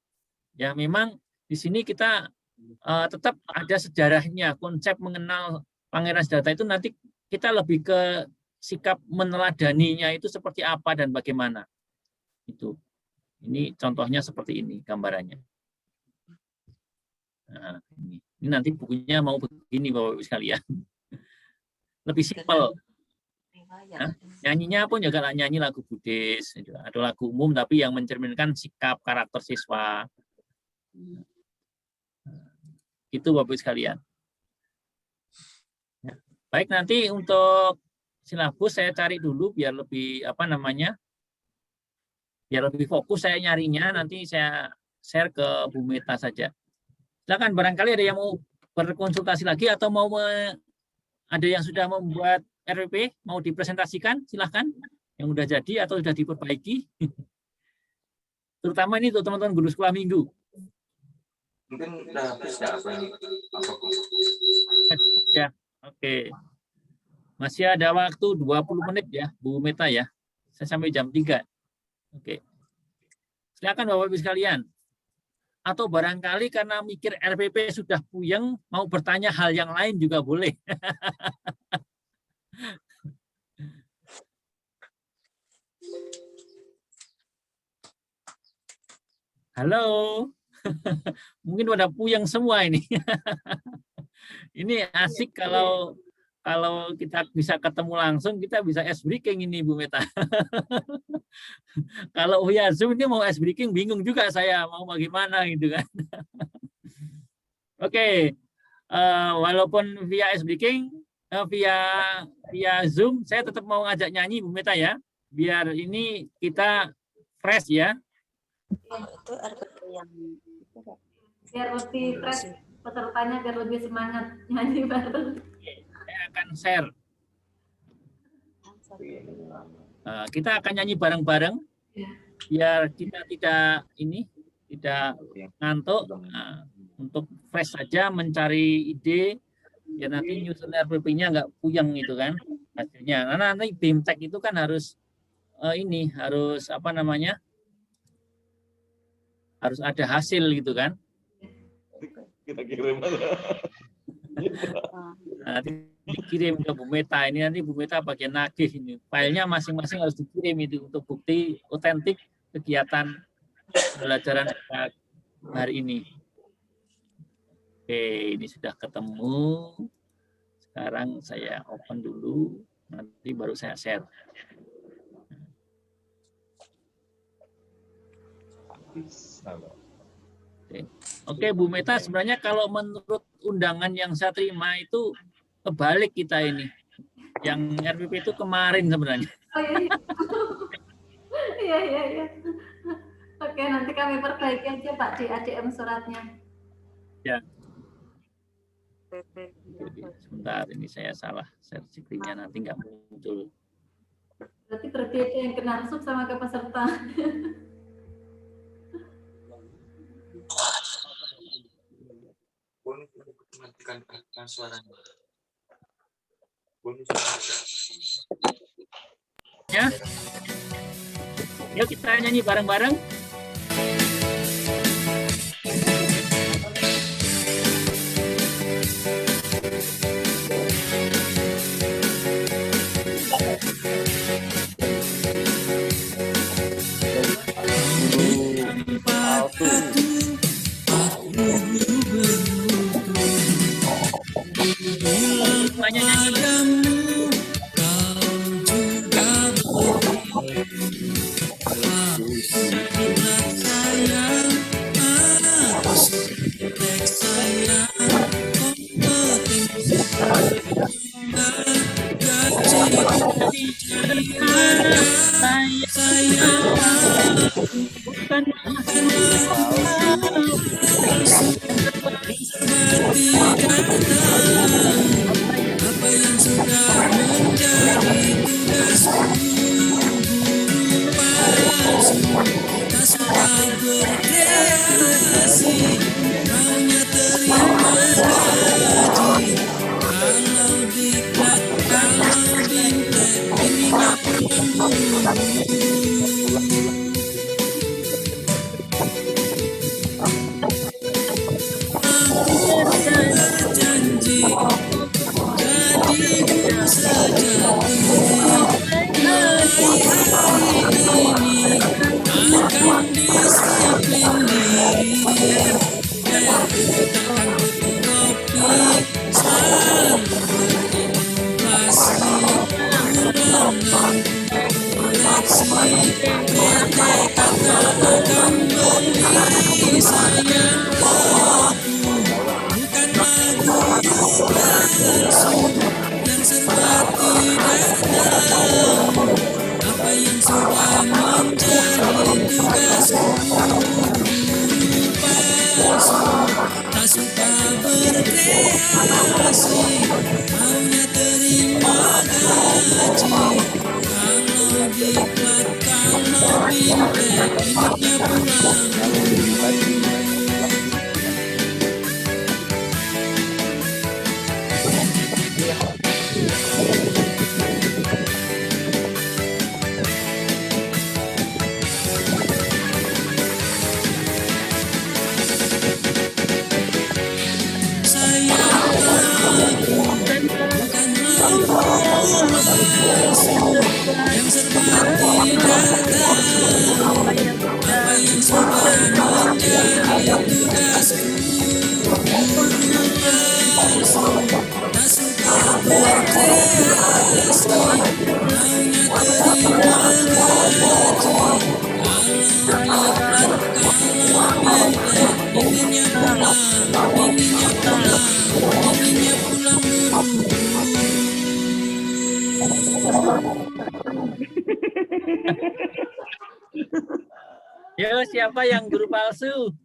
Ya, memang di sini kita tetap ada sejarahnya, konsep mengenal Pangeran Siddhartha itu nanti kita lebih ke sikap meneladaninya itu seperti apa dan bagaimana. Itu. Ini contohnya seperti ini gambarannya. Nah, ini nanti bukunya mau begini Bapak Ibu sekalian. Lebih simpel. Nah, nyanyinya pun juga nyanyi lagu Buddhis, ada lagu umum tapi yang mencerminkan sikap karakter siswa. Itu Bapak Ibu sekalian. Baik, nanti untuk silabus saya cari dulu biar lebih biar lebih fokus saya nyarinya, nanti saya share ke Bu Meta saja. Silakan, barangkali ada yang mau berkonsultasi lagi atau mau ada yang sudah membuat RPP mau dipresentasikan, silahkan. Yang sudah jadi atau sudah diperbaiki. Terutama ini untuk teman-teman guru sekolah minggu. Mungkin udah habis ya apa ya, oke. Masih ada waktu 20 menit ya, Bu Meta ya. Saya sampai jam 3. Oke. Silakan Bapak Ibu sekalian. Atau barangkali karena mikir RPP sudah puyeng, mau bertanya hal yang lain juga boleh. Halo. Mungkin pada puyeng semua ini. Ini asik kalau kita bisa ketemu langsung, kita bisa ice breaking ini Bu Meta. Kalau via Zoom ini mau ice breaking bingung juga saya mau bagaimana gitu kan. Oke. Walaupun via ice breaking, via Zoom, saya tetap mau ngajak nyanyi Bu Meta ya. Biar ini kita fresh ya. Itu RPP yang biar lebih fresh pesertanya, biar lebih semangat nyanyi bareng. Saya akan share. Kita akan nyanyi bareng-bareng biar kita tidak ngantuk. Untuk fresh saja mencari ide ya, nanti nyusun RPP-nya nggak puyeng itu kan hasilnya. Karena nanti BIMTEK itu kan harus harus ada hasil gitu kan. Kita kirim Nanti dikirim ke Bu Meta. Ini nanti Bu Meta bagian nagih ini. Filenya masing-masing harus dikirim itu untuk bukti otentik kegiatan pembelajaran hari ini. Oke, ini sudah ketemu. Sekarang saya open dulu. Nanti baru saya share. Oke, Bu Meta, sebenarnya kalau menurut undangan yang saya terima itu kebalik kita ini. Yang RPP itu kemarin sebenarnya. Oh iya. Iya. Oke, nanti kami perbaiki aja Pak di ADM suratnya. Ya. Sebentar, ini saya salah share screen-nya, nanti nggak muncul. Berarti berbeda yang ke narsum sama ke peserta. bukan suaranya. Bonus. Ya. Yuk kita nyanyi bareng-bareng. Semuanya nyanyi. Yo, siapa yang guru palsu?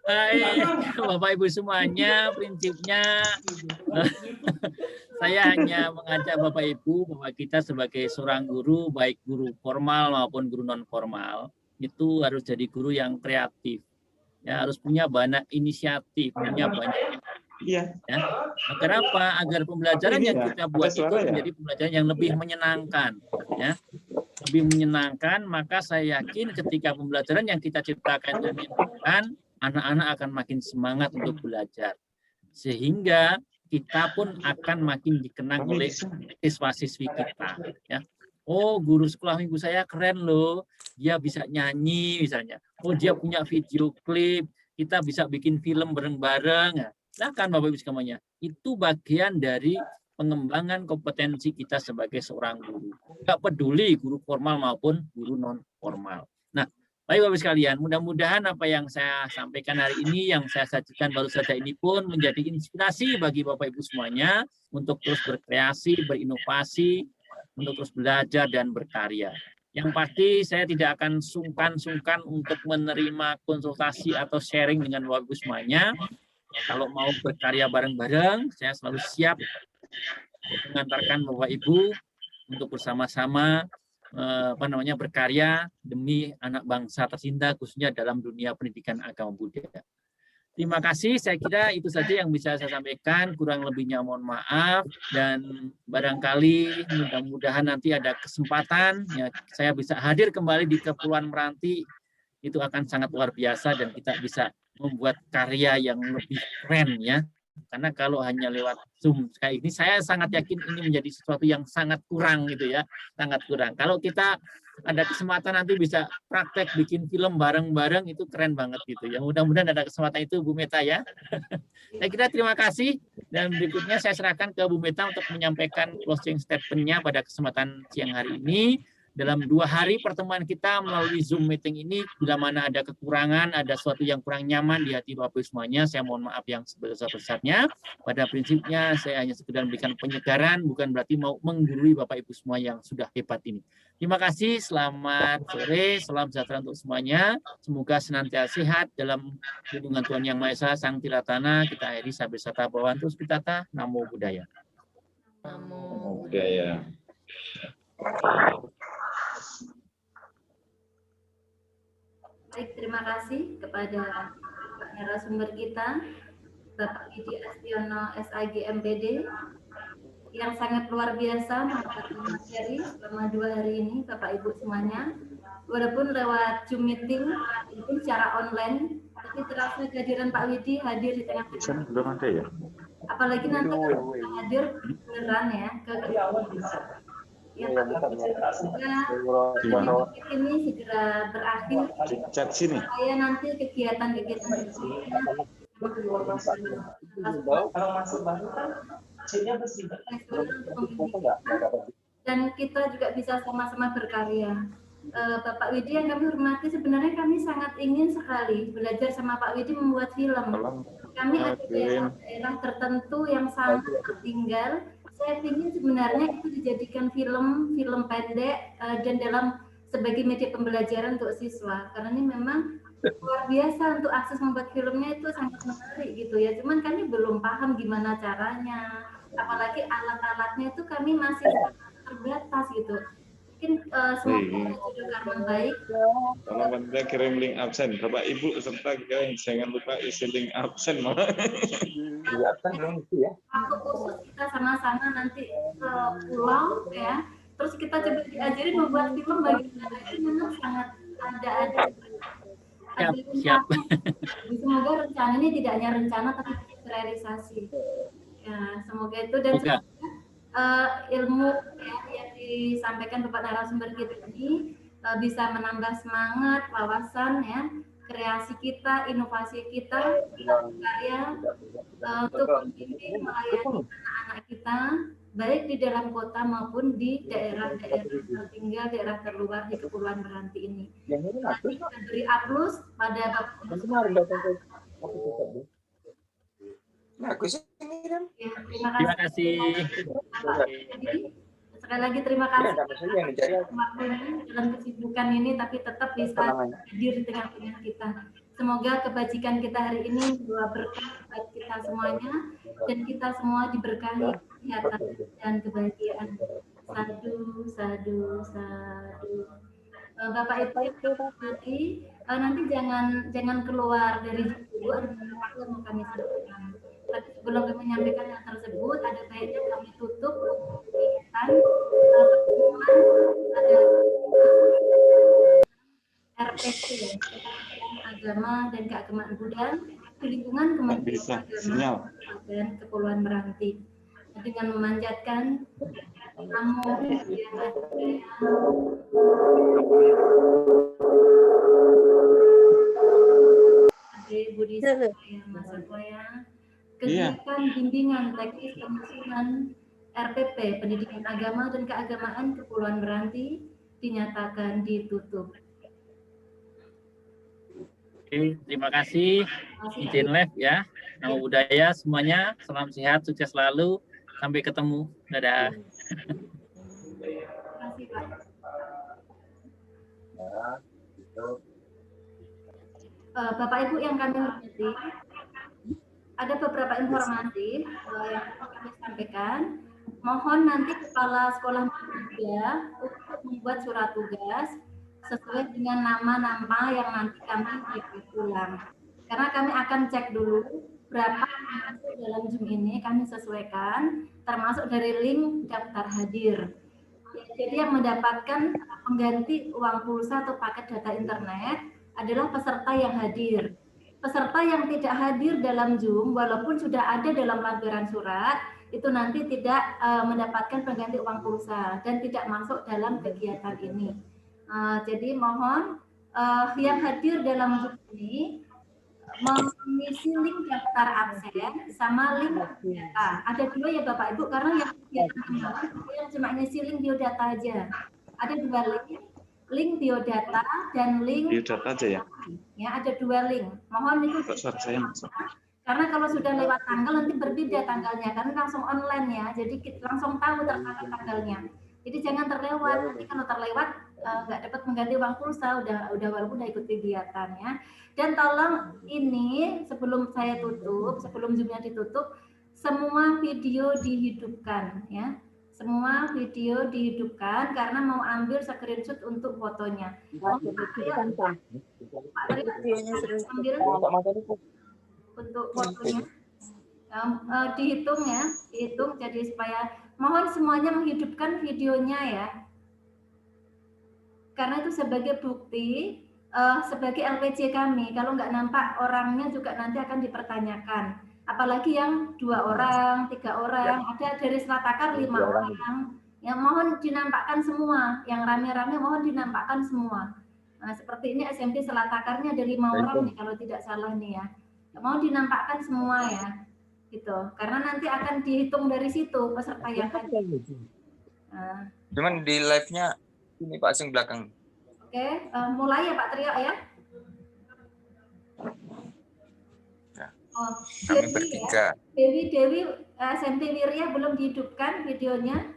Baik, Bapak Ibu semuanya, prinsipnya saya hanya mengajak Bapak Ibu bahwa kita sebagai seorang guru, baik guru formal maupun guru non formal, itu harus jadi guru yang kreatif. Ya, harus punya banyak inisiatif, punya banyak. Iya. Ya. Kenapa? Agar pembelajaran yang kita buat itu menjadi pembelajaran yang lebih menyenangkan. Ya. Lebih menyenangkan, maka saya yakin ketika pembelajaran yang kita ciptakan itu menyenangkan, anak-anak akan makin semangat untuk belajar. Sehingga kita pun akan makin dikenang oleh siswa-siswi kita. Ya. Oh, guru sekolah minggu saya keren loh. Dia bisa nyanyi misalnya. Oh, dia punya video klip. Kita bisa bikin film bareng-bareng. Silakan Bapak Ibu semuanya. Itu bagian dari pengembangan kompetensi kita sebagai seorang guru. Tidak peduli guru formal maupun guru non formal. Nah, baik Bapak Ibu sekalian, mudah-mudahan apa yang saya sampaikan hari ini, yang saya sajikan baru saja ini pun menjadi inspirasi bagi Bapak Ibu semuanya untuk terus berkreasi, berinovasi, untuk terus belajar dan berkarya. Yang pasti saya tidak akan sungkan-sungkan untuk menerima konsultasi atau sharing dengan Bapak Ibu semuanya. Kalau mau berkarya bareng-bareng, saya selalu siap mengantarkan Bapak Ibu untuk bersama-sama berkarya demi anak bangsa tercinta khususnya dalam dunia pendidikan agama budaya. Terima kasih, saya kira itu saja yang bisa saya sampaikan, kurang lebihnya mohon maaf, dan barangkali mudah-mudahan nanti ada kesempatan ya saya bisa hadir kembali di Kepulauan Meranti, itu akan sangat luar biasa dan kita bisa membuat karya yang lebih keren ya. Karena kalau hanya lewat Zoom kayak ini, saya sangat yakin ini menjadi sesuatu yang sangat kurang gitu ya, sangat kurang. Kalau kita ada kesempatan nanti bisa praktek bikin film bareng-bareng, itu keren banget gitu ya. Mudah-mudahan ada kesempatan itu Bu Meta ya. Saya kira terima kasih, dan berikutnya saya serahkan ke Bu Meta untuk menyampaikan closing statement-nya pada kesempatan siang hari ini. Dalam 2 hari pertemuan kita melalui Zoom meeting ini, bila mana ada kekurangan, ada sesuatu yang kurang nyaman di hati Bapak Ibu semuanya, saya mohon maaf yang sebesar-besarnya. Pada prinsipnya saya hanya sekedar memberikan penyegaran, bukan berarti mau menggurui Bapak Ibu semua yang sudah hebat ini. Terima kasih, selamat sore, salam sejahtera untuk semuanya. Semoga senantiasa sehat dalam lindungan Tuhan Yang Maha Esa, Sang Tiratana. Kita akhiri sampai sata bawantus pitata, Namo Buddhaya. Namo Buddhaya. Baik, terima kasih kepada Pak narasumber kita, Bapak Widi Astiono, SAG MPD, yang sangat luar biasa mengangkat materi selama 2 hari ini, Bapak Ibu semuanya. Walaupun lewat Zoom meeting, walaupun secara online, tapi terasa kehadiran Pak Widi hadir di tengah-tengah. Belum ada ya? Apalagi nanti kalau kita hadir beneran ya ke ya, semoga ini segera berakhir. Chat sini. Saya nanti kegiatan-kegiatan dan kita juga bisa sama-sama berkarya. Bapak Widi yang kami hormati, sebenarnya kami sangat ingin sekali belajar sama Pak Widi membuat film. Kami ada daerah tertentu yang sangat tertinggal. Saya ingin sebenarnya itu dijadikan film pendek dan dalam sebagai media pembelajaran untuk siswa, karena ini memang luar biasa untuk akses membuat filmnya itu sangat menarik gitu ya. Cuman kami belum paham gimana caranya, apalagi alat-alatnya itu kami masih terbatas gitu. Mungkin semoga sudah karena baik. Kalau Anda kirim link absen, Bapak Ibu serta jangan lupa isi link absen. Aku khusus kita sama-sama nanti ke pulau ya, terus kita coba diajari membuat film bagaimana, itu memang sangat ada siap. Semoga rencana ini tidak hanya rencana tapi terrealisasi ya, semoga itu. Dan ilmu ya, yang disampaikan Bapak narasumber kita ini bisa menambah semangat, wawasan ya, kreasi kita, inovasi kita, karya untuk membimbing melayani anak-anak kita baik di dalam kota maupun di daerah-daerah tertinggal, daerah terluar di Kepulauan Meranti ini. Nanti kita beri aplaus pada Bapak. Terima kasih. Sekali lagi terima kasih dalam kesibukan ini, tapi tetap bisa hadir di tengah-tengah kita. Semoga kebajikan kita hari ini membawa berkah buat kita semuanya, dan kita semua diberkahi kesehatan dan kebahagiaan. Sadu, sadu, sadu. Bapak Ibu nanti jangan keluar dari dulu, ada sesuatu yang mau kami sampaikan. Tapi sebelum kami menyampaikan hal tersebut, ada baiknya kami tutup kegiatan pertemuan ada RPC, Agama dan Keagamaan Buddha di lingkungan Kementerian Agama dan Kepulauan Meranti, dengan memanjatkan Namo Buddhaya. Budi Satya Masatwaya. Kegiatan bimbingan teknis penyusunan RPP Pendidikan Agama dan Keagamaan Kepulauan Meranti dinyatakan ditutup. Oke, terima kasih. Izin live ya. Namo Buddhaya semuanya. Salam sehat, sukses selalu. Sampai ketemu. Dadah. Terima kasih, Pak. Bapak Ibu yang kami hormati, ada beberapa informasi yang kami sampaikan. Mohon nanti kepala sekolah muda untuk membuat surat tugas sesuai dengan nama-nama yang nanti kami berikan ulang. Karena kami akan cek dulu berapa yang masuk dalam Zoom ini, kami sesuaikan, termasuk dari link daftar hadir. Jadi yang mendapatkan pengganti uang pulsa atau paket data internet adalah peserta yang hadir. Peserta yang tidak hadir dalam Zoom, walaupun sudah ada dalam lampiran surat, itu nanti tidak mendapatkan pengganti uang pulsa dan tidak masuk dalam kegiatan ini. Jadi mohon yang hadir dalam Zoom ini mengisi link daftar absen sama link biodata. Ada dua ya Bapak Ibu, karena yang cuma ngisi link biodata aja. Ada dua link biodata dan link biodata aja ya. Ya, ada dua link. Mohon itu karena kalau sudah lewat tanggal nanti berbeda tanggalnya, karena langsung online ya. Jadi kita langsung tahu tercatat tanggalnya. Jadi jangan terlewat. Nanti kalau terlewat nggak dapat mengganti uang pulsa, udah walaupun udah ikut kegiatan ya. Dan tolong ini sebelum saya tutup, sebelum Zoom-nya ditutup, semua video dihidupkan ya. Semua video dihidupkan karena mau ambil screenshot untuk fotonya. Pak Tri, ambil untuk fotonya. Dihitung ya, dihitung jadi supaya mohon semuanya menghidupkan videonya ya. Karena itu sebagai bukti, sebagai LPJ kami, kalau nggak nampak orangnya juga nanti akan dipertanyakan. Apalagi yang 2 orang, 3 orang, ada dari Selatakar 5 orang. Yang mohon dinampakkan semua, yang rame-rame mohon dinampakkan semua. Nah, seperti ini SMP Selatakarnya ada 5 orang nih kalau tidak salah nih ya. Mohon dinampakkan semua ya, gitu. Karena nanti akan dihitung dari situ peserta yang hadir. Cuman di live-nya ini Pak Asing belakang. Oke, mulai ya Pak Trio ya. Oh, Kami bertiga. Dewi SMP Wirya belum dihidupkan videonya.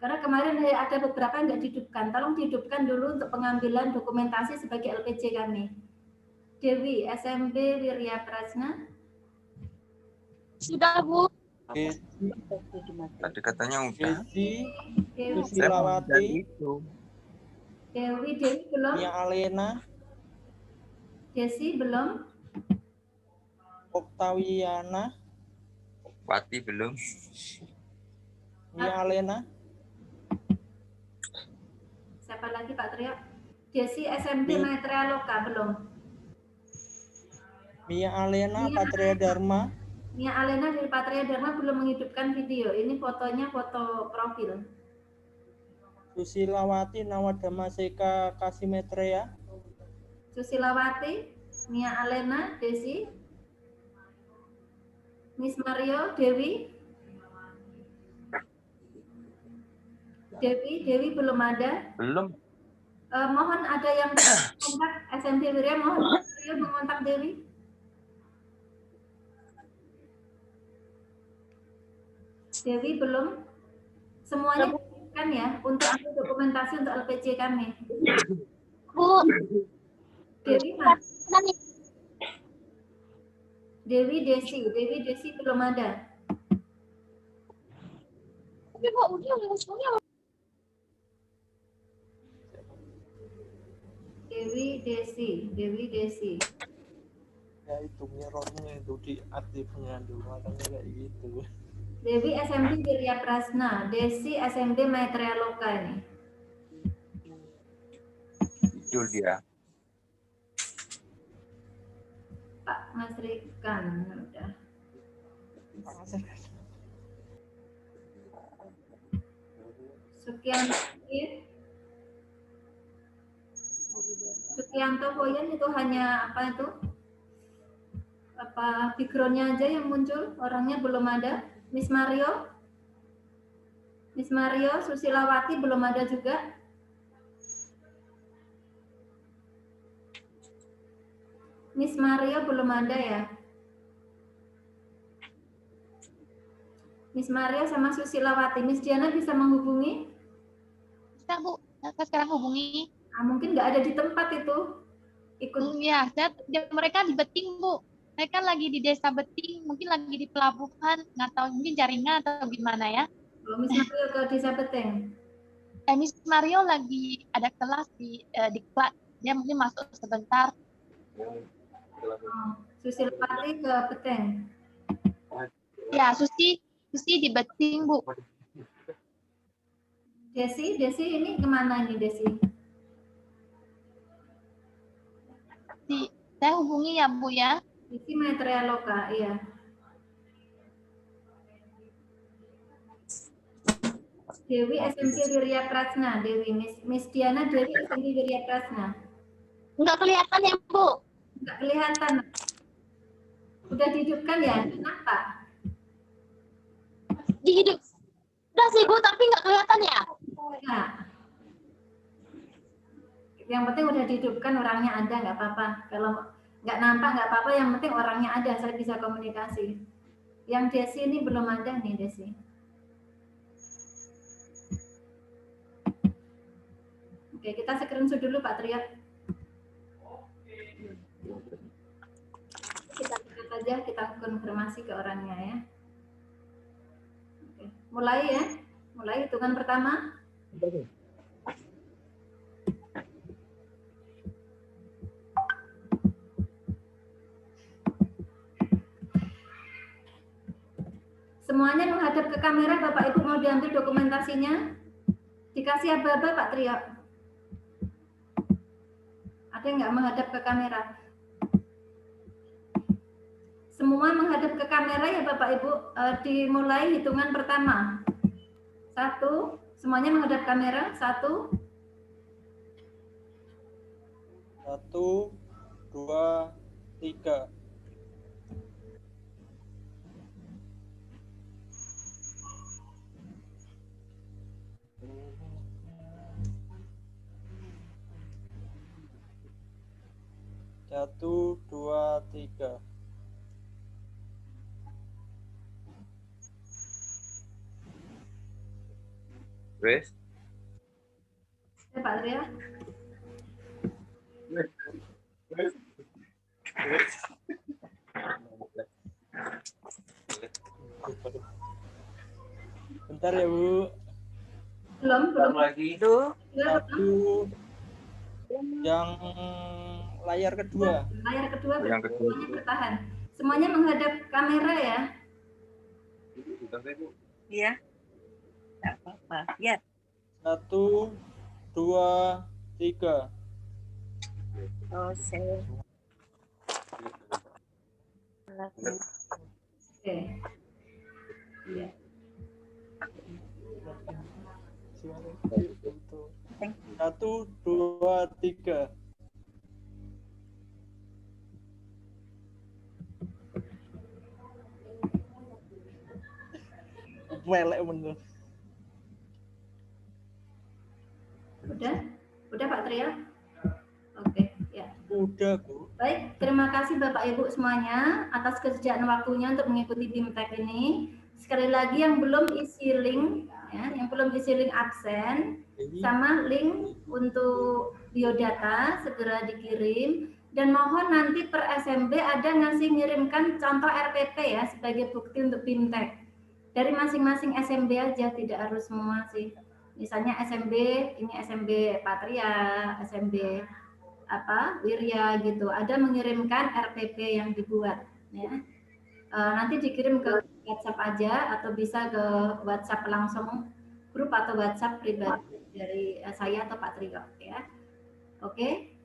Karena kemarin ada beberapa yang nggak dihidupkan. Tolong dihidupkan dulu untuk pengambilan dokumentasi sebagai LPJ kami. Dewi SMP Wirya Prasna. Sudah Bu. Tadi katanya udah. Dewi Silawati. Dewi belum. Mia Alena. Desi belum. Oktawiana. Wati belum. Mia Alena. Siapa lagi Pak Trio? Desi SMP Maitreya Loka belum. Mia Alena Patria Dharma. Mia Alena dari Patria Dharma belum menghidupkan video. Ini fotonya foto profil. Susilawati Nawadama Seka Kasimetrea. Susilawati, Mia Alena, Desi, Miss Mario, Dewi. Dewi belum ada. Belum. Mohon ada yang kontak SMP Wirya, mohon Mario mengontak Dewi. Dewi belum. Semuanya kan ya untuk ambil dokumentasi untuk LPJ kami. Bu. Dewi mas. Dewi Desi belum ada. Tapi kok udah semuanya. Dewi Desi. Ya itu mirrornya itu diaktifnya dulu makanya kayak gitu. Dewi SMP Wirya Prasna, Desi SMP Maitreya Loka ini. Jul dia. Pak Mas Rikan udah. Sukianto Boyan itu hanya apa itu? Apa background-nya aja yang muncul, orangnya belum ada. Miss Mario, Susilawati belum ada juga. Miss Mario belum ada ya. Miss Mario sama Susilawati. Miss Diana bisa menghubungi? Bisa Bu, saya sekarang hubungi. Mungkin nggak ada di tempat itu. Ikut. Ya, mereka di Beting Bu. Mereka lagi di desa Beting, mungkin lagi di pelabuhan, nggak tahu mungkin jaringan atau gimana ya. Miss Mario ke desa Beting. Miss Mario lagi ada kelas di kelas. Dia mungkin masuk sebentar. Susilpati ke Beteng. Ya, Susi di Beting, Bu. Desi ini kemana ini Desi? Saya hubungi ya Bu ya. Desi Maitreya Loka, iya. Dewi SMC Wirya Prasna, Miss Diana Dewi SMC Wirya Prasna. Enggak kelihatan ya Bu? Enggak kelihatan. Udah dihidupkan ya? Kenapa? Dihidup. Udah sih Bu, tapi nggak kelihatan ya? Nah, yang penting udah dihidupkan, orangnya ada, nggak apa-apa. Kalau nggak nampak nggak apa-apa, yang penting orangnya ada, saya bisa komunikasi. Yang Desi ini belum ada nih Desi. Oke, kita screenshot dulu Pak Triat. Kita lihat aja, kita konfirmasi ke orangnya ya. Oke, mulai ya. Mulai hitungan pertama. Semuanya menghadap ke kamera, Bapak Ibu mau diambil dokumentasinya. Dikasih aba-aba Pak Trio. Ada yang nggak menghadap ke kamera? Semua menghadap ke kamera ya Bapak Ibu. Dimulai hitungan pertama. 1, semuanya menghadap kamera. 1. 1, 2, 3. Satu, dua, tiga. Wes. Pak Tria. Bentar ya Bu. Belum lagi. Satu. Yang layar kedua. Layar kedua, semuanya bertahan. Semuanya menghadap kamera ya. Iya. Tidak apa-apa. Ya. 1, 2, 3. Oh, saya. Oke. Iya. Satu, dua, tiga. Melek bener. Udah Pak Tria? Oke, ya. Udah, Bu. Baik, terima kasih Bapak Ibu semuanya atas kesediaan waktunya untuk mengikuti BIMTEK ini. Sekali lagi yang belum isi link, ya, yang belum isi link absen, sama link untuk biodata segera dikirim. Dan mohon nanti per SMB ada ngirimkan contoh RPP ya sebagai bukti untuk BIMTEK. Dari masing-masing SMB aja, tidak harus semua sih. Misalnya SMB, ini SMB Patria, SMB Wirya gitu. Ada mengirimkan RPP yang dibuat ya. Nanti dikirim ke WhatsApp aja atau bisa ke WhatsApp langsung grup atau WhatsApp pribadi dari saya atau Pak Trio ya. Oke.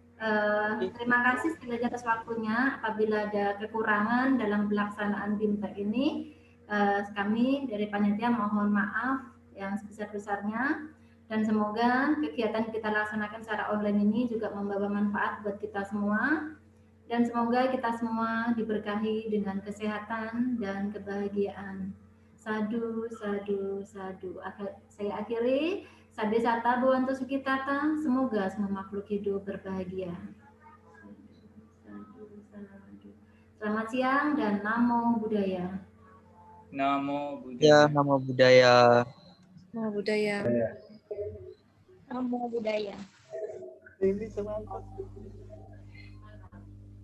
Terima kasih sekali lagi atas waktunya. Apabila ada kekurangan dalam pelaksanaan BIMTEK ini, kami dari panitia mohon maaf yang sebesar-besarnya, dan semoga kegiatan kita laksanakan secara online ini juga membawa manfaat buat kita semua, dan semoga kita semua diberkahi dengan kesehatan dan kebahagiaan. Sadu, sadu, sadu. Saya akhiri. Sadhe Sata Bhavantu Sukhitata. Semoga semua makhluk hidup berbahagia. Selamat siang dan Namo Buddhaya. Namo Buddhaya. Ya, Namo Buddhaya. Namo Buddhaya. Namo Buddhaya. Ini semangat.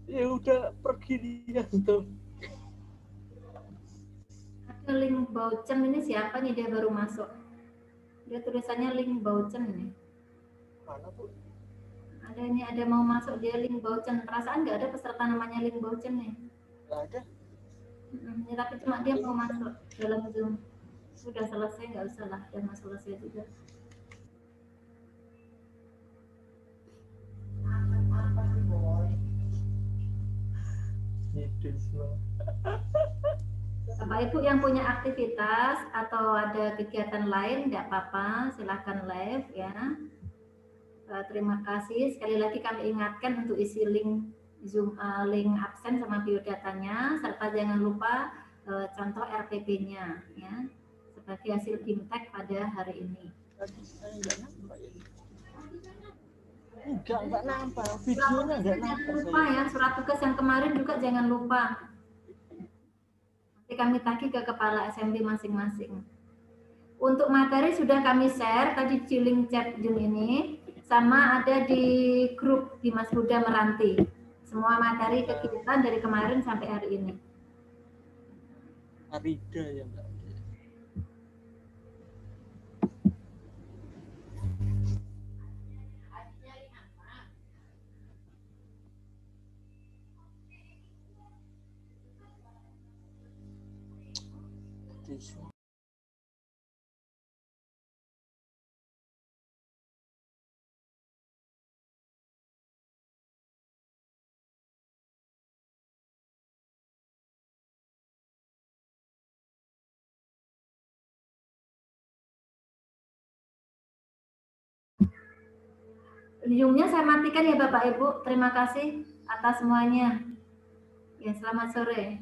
Ya udah pergi dia tuh. Ada link Baucem ini siapa nih, dia baru masuk. Dia tulisannya link Baucen nih. Mana tuh? Ada ini, ada mau masuk dia link Baucen. Perasaan nggak ada peserta namanya link Baucen nih. Nggak ada. Ya, tapi cuma dia mau masuk dalam Zoom. Sudah selesai, nggak usah lah, udah mau selesai juga. Bapak Ibu yang punya aktivitas atau ada kegiatan lain, tidak apa-apa, silahkan live ya. Terima kasih. Sekali lagi kami ingatkan untuk isi link Zoom, link absen sama biodatanya, serta jangan lupa contoh RPP-nya ya, sebagai hasil BIMTEK pada hari ini. Enggak nampak, videonya enggak nampak. Lupa ya, surat tugas yang kemarin juga jangan lupa. Nanti kami tagih ke kepala SMB masing-masing. Untuk materi sudah kami share tadi di link chat Zoom ini, sama ada di grup di Mas Huda Meranti. Semua materi kegiatan dari kemarin sampai hari ini. Arida ya Mbak. Zoom-nya saya matikan ya Bapak Ibu. Terima kasih atas semuanya. Ya, selamat sore.